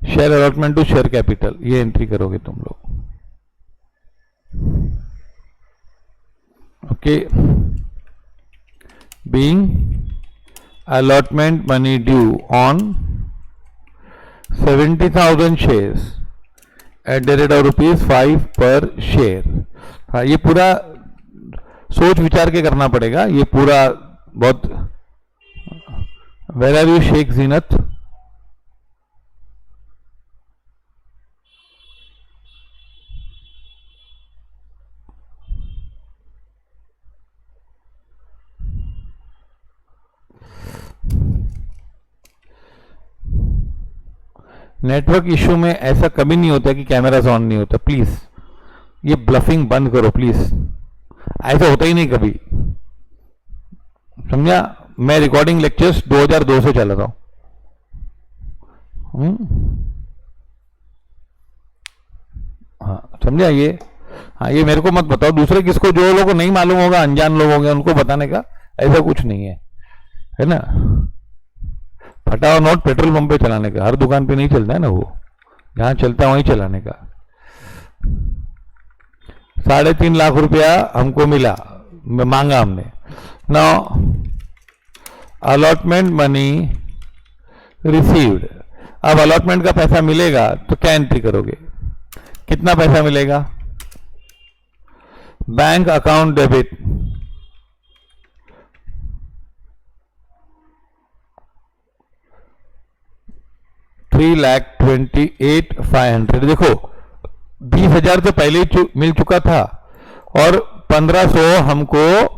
share allotment to share capital, ये एंट्री करोगे तुम लोग। Okay, being allotment money due on 70,000 shares at the rate of ₹5 per share. हाँ, ये पूरा सोच विचार के करना पड़ेगा, ये पूरा बहुत। Where are you Shaikh Zeenat? Network issue में ऐसा कभी नहीं होता कि कैमरास ऑन नहीं होता। प्लीज ये ब्लफिंग बंद करो प्लीज, ऐसा होता ही नहीं कभी, समझा। मैं रिकॉर्डिंग लेक्चर्स 2002 से चला रहा हूं। हाँ समझा ये। हाँ ये मेरे को मत बताओ, दूसरे किसको, जो लोगों को नहीं मालूम होगा, अनजान लोग होंगे, उनको बताने का ऐसा कुछ नहीं है ना। फटा हुआ नोट पेट्रोल पंप पे चलाने का, हर दुकान पे नहीं चलता है ना, वो जहां चलता है वहीं चलाने का। 3.5 लाख रुपया हमको मिला, मांगा हमने। Now allotment money received. अब अलॉटमेंट का पैसा मिलेगा तो क्या एंट्री करोगे, कितना पैसा मिलेगा? Bank account debit, $3,28,500। देखो 20,000 तो पहले ही मिल चुका था और 1,500 हमको,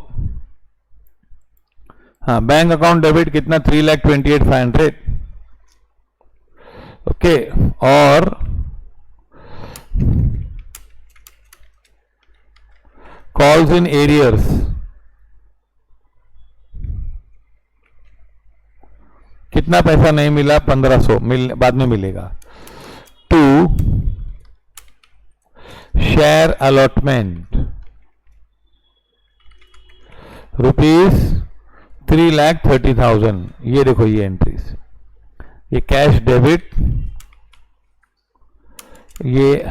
हाँ बैंक अकाउंट डेबिट कितना, 3,28,500। ओके, और कॉल्स इन एरियर्स कितना पैसा नहीं मिला, 1,500 बाद में मिलेगा। To share allotment ₹3,30,000। ये देखो ये एंट्रीज, ये कैश डेबिट, ये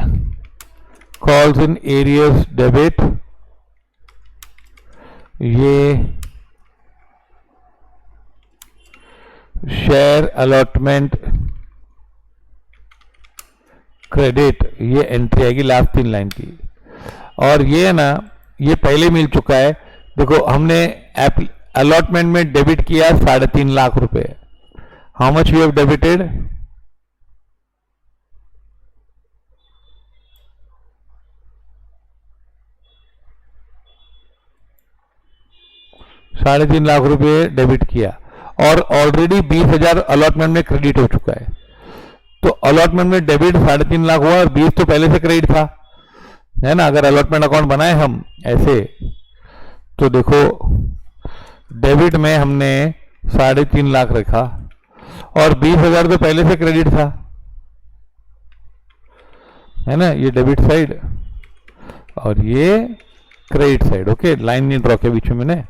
कॉल्स इन एरियर्स डेबिट, ये शेयर अलॉटमेंट क्रेडिट, ये एंट्री आएगी लास्ट 3 लाइन की। और ये है ना, ये पहले मिल चुका है। देखो हमने अलॉटमेंट में डेबिट किया 3.5 लाख रुपए। How much you have debited? ₹3.5 lakh debit किया और ऑलरेडी 20,000 अलॉटमेंट में क्रेडिट हो चुका है। तो अलॉटमेंट में डेबिट 3.5 लाख हुआ और 20 तो पहले से क्रेडिट था, है ना। अगर अलॉटमेंट अकाउंट बनाए हम ऐसे, तो देखो डेबिट में हमने 3.5 लाख रखा और 20,000 तो पहले से क्रेडिट था, है ना। ये डेबिट साइड और ये क्रेडिट साइड। ओके, लाइन नहीं ड्रॉ किया बीच में मैंने।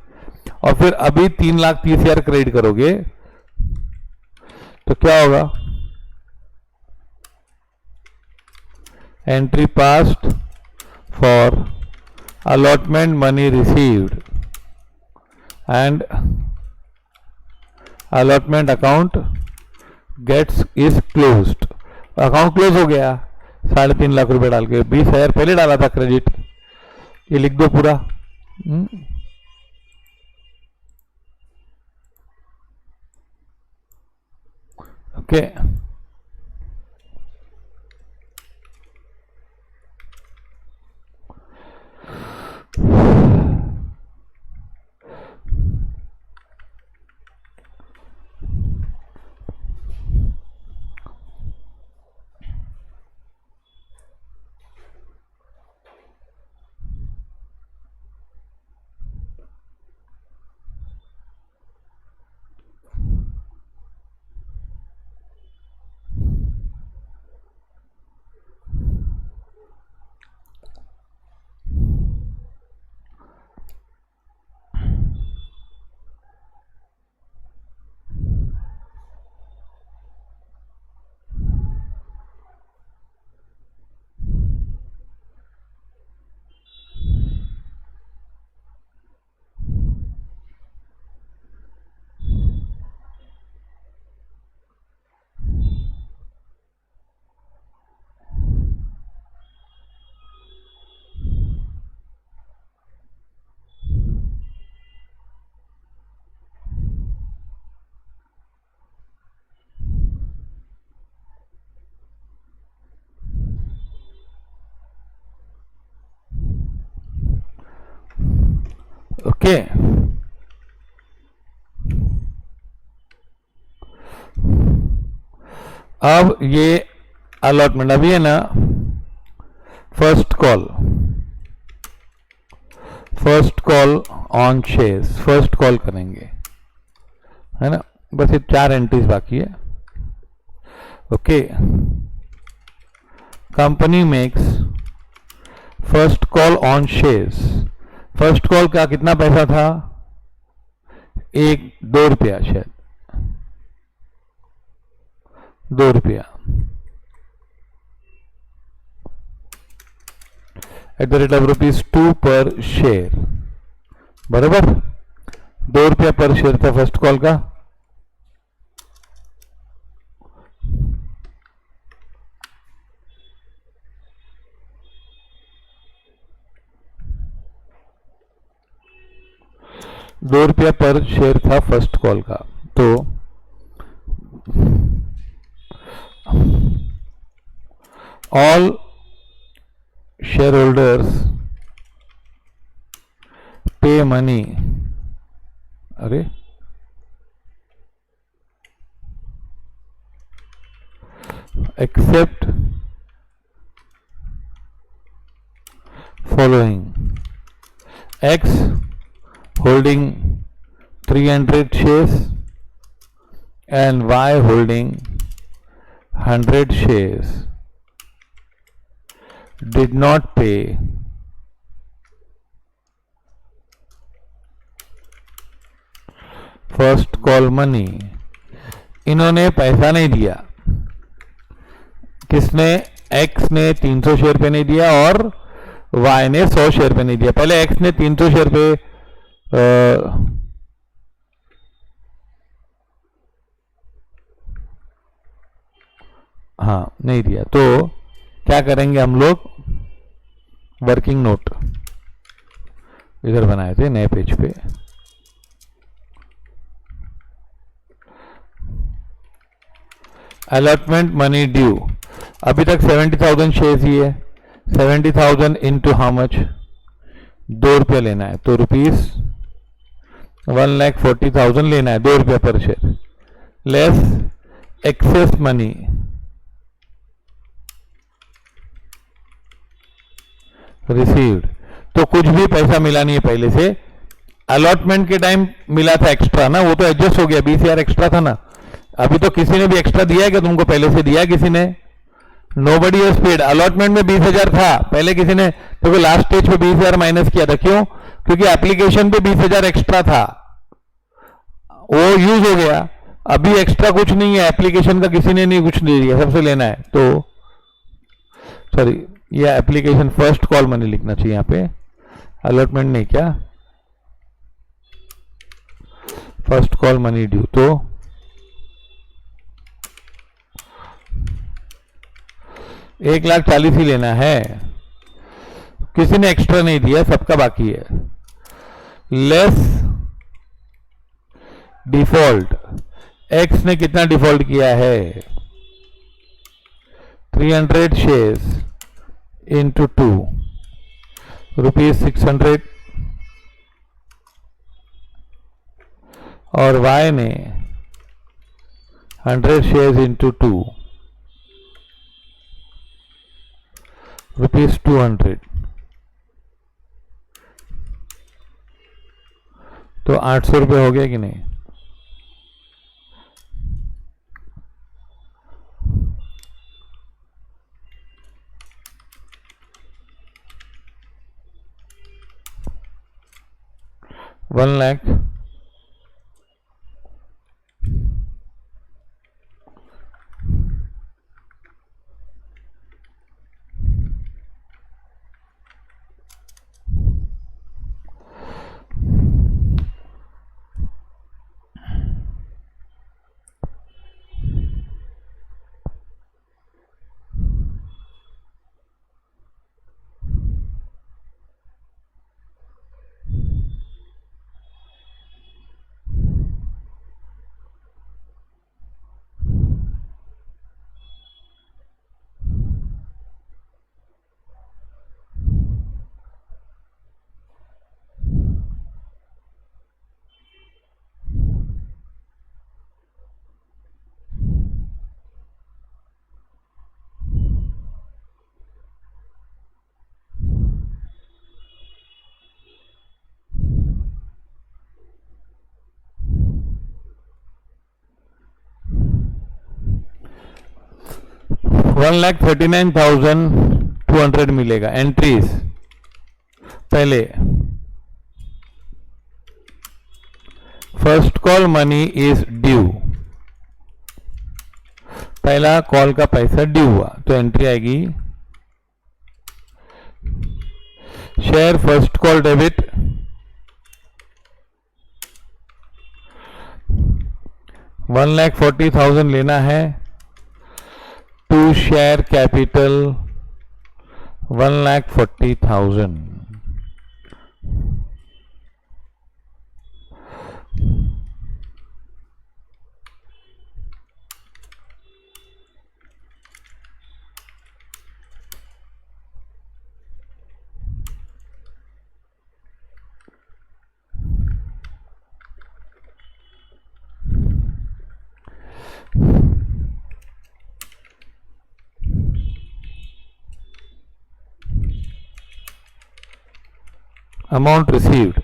और फिर अभी 3,30,000 क्रेडिट करोगे तो क्या होगा? Entry passed for allotment money received and allotment account gets is closed. Account close हो गया 3.5 लाख रुपए डाल के। 20,000 पहले डाला था क्रेडिट, ये लिख दो पूरा। ओके, ओके, अब ये अलॉटमेंट अभी है ना, first call on shares, first call करेंगे, है ना, बस ये 4 एंट्रीज बाकी है। Okay, company makes first call on shares, first call का कितना पैसा था, 2 रुपया, शायद 2 रुपया, एट द रेट ऑफ ₹2 पर शेयर, बराबर 2 रुपया पर शेयर था फर्स्ट कॉल का। ₹2 पर शेयर था फर्स्ट कॉल का, तो ऑल शेयर होल्डर्स पे मनी, अरे except following, X holding 300 shares and Y holding 100 shares did not pay first call money, इन्होंने पैसा नहीं दिया, किसने, X ने 300 शेयर पे नहीं दिया और Y ने 100 शेयर पे नहीं दिया। पहले X ने 300 शेयर पे हाँ नहीं दिया, तो क्या करेंगे हम लोग, वर्किंग नोट इधर बनाए थे नए पेज पे, अलॉटमेंट मनी ड्यू, अभी तक 70,000 शेयर्स ही है, 70,000 इंटू हाउ मच, 2 रुपया लेना है, तो ₹1,40,000 लेना है, 2 रुपया पर share, less excess money received, तो कुछ भी पैसा मिला नहीं है पहले से, अलॉटमेंट के टाइम मिला था एक्स्ट्रा ना, वो तो एडजस्ट हो गया, 20,000 एक्स्ट्रा था ना, अभी तो किसी ने भी एक्स्ट्रा दिया है क्या तुमको, पहले से दिया है किसी ने, नोबडी हैज पेड, अलॉटमेंट में 20,000 था पहले, किसी ने तो लास्ट स्टेज पे 20,000 माइनस किया था, क्यों, क्योंकि एप्लीकेशन पे 20,000 एक्स्ट्रा था, वो यूज हो गया, अभी एक्स्ट्रा कुछ नहीं है, एप्लीकेशन का किसी ने नहीं कुछ नहीं दिया, सबसे लेना है, तो सॉरी ये एप्लीकेशन फर्स्ट कॉल मनी लिखना चाहिए यहाँ पे, अलॉटमेंट नहीं, क्या फर्स्ट कॉल मनी ड्यू, तो 1,40,000 ही लेना है, किसी ने एक्स्ट्रा नहीं दिया, सबका बाकी है, लेस डिफॉल्ट, एक्स ने कितना डिफॉल्ट किया है, 300 शेयर्स इंटू 2, ₹600, और वाई ने 100 शेयर्स इंटू 2, ₹200, तो 800 रुपये हो गया कि नहीं, ₹1,00,000 1,39,200 मिलेगा. एंट्रीज पहले, first call money is due. पहला कॉल का पैसा ड्यू हुआ तो एंट्री आएगी शेयर फर्स्ट कॉल डेबिट 1,40,000 लेना है. To share capital 1,40,000. Amount received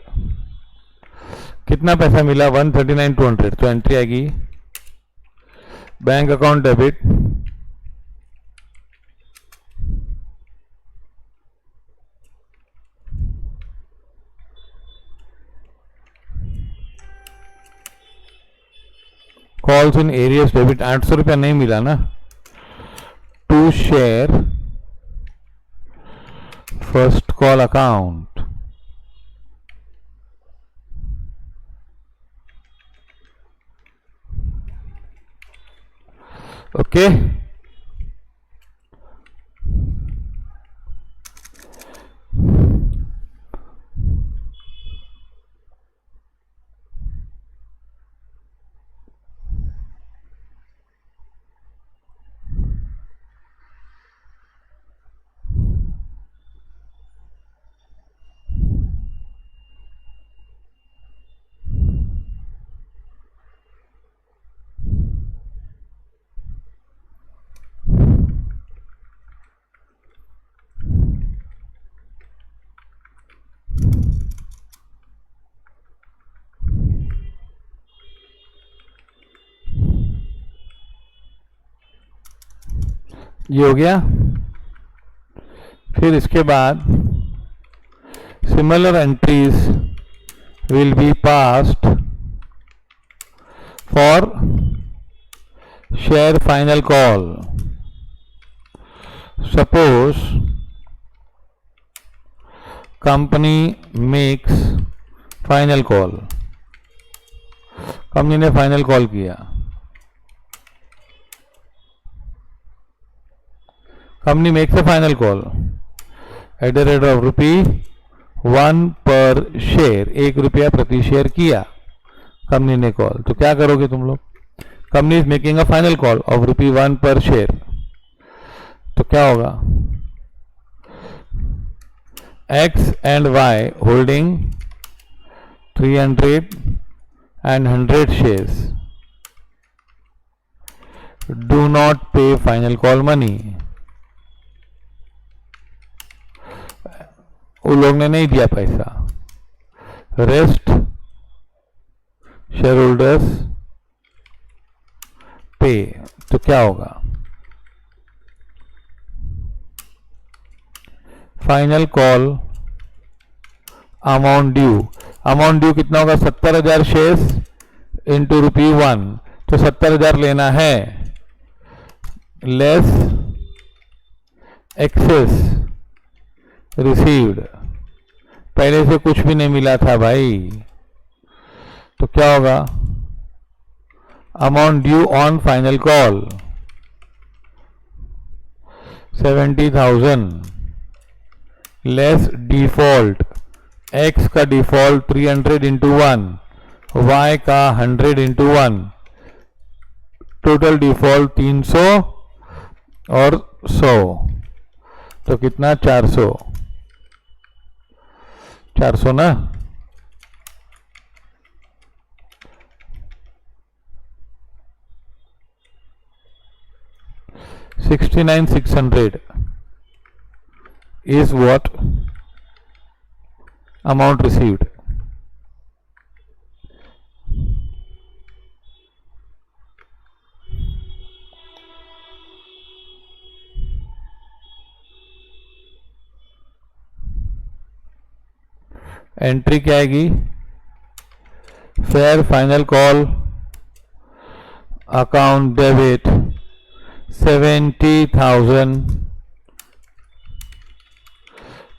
कितना पैसा मिला 139,200. तो एंट्री आएगी bank account debit calls in arrears debit 800 रुपया नहीं मिला ना. To share first call account okay. ये हो गया. फिर इसके बाद similar entries will be passed for share final call. Suppose company makes final call. Company ने फाइनल कॉल किया. Company makes a final call at the rate of ₹1 पर share. 1 रुपया प्रति शेयर किया कंपनी ने कॉल. तो क्या करोगे तुम लोग? Company is making a final call of ₹1 पर शेयर. तो क्या होगा? X and Y holding 300 and 100 shares do not pay final call money. वो लोग ने नहीं दिया पैसा. रेस्ट शेयर होल्डर्स पे. तो क्या होगा? Final call amount due. Amount due कितना होगा? 70,000 शेयर्स इंटू ₹1. तो 70,000 लेना है लेस एक्सेस रिसीव्ड. पहले से कुछ भी नहीं मिला था भाई. तो क्या होगा? Amount due on final call 70,000 less default. X का डिफॉल्ट 300 इंटू 1, वाई का 100 इंटू 1. टोटल डिफॉल्ट 300 और 100. तो कितना? 400. 400 ना. $69,600 is what amount received. Entry क्या आएगी? Fair final call account debit 70,000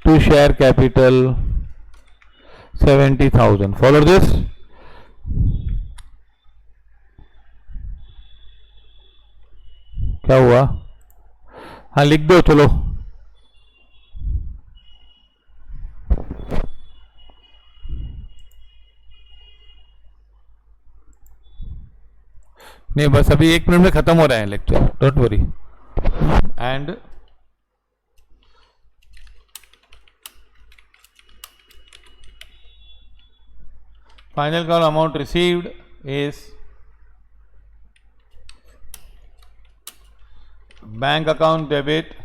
to share capital 70,000. Follow this? क्या हुआ? हाँ लिख दो चलो. नहीं बस अभी 1 मिनट में खत्म हो रहा है lecture, don't worry. And final call amount received is bank account debit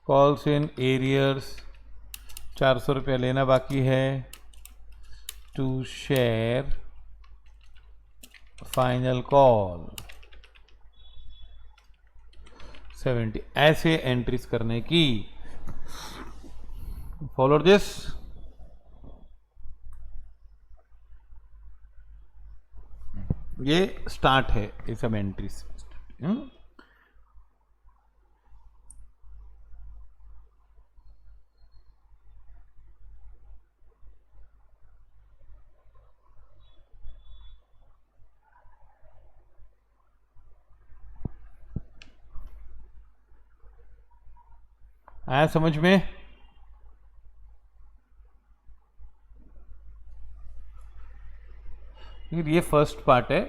calls in arrears 400 रुपया लेना बाकी है to share final call 70. ऐसे एंट्रीज करने की. Follow this. ये स्टार्ट है ये सब एंट्रीज. आया समझ में? ये फर्स्ट पार्ट है.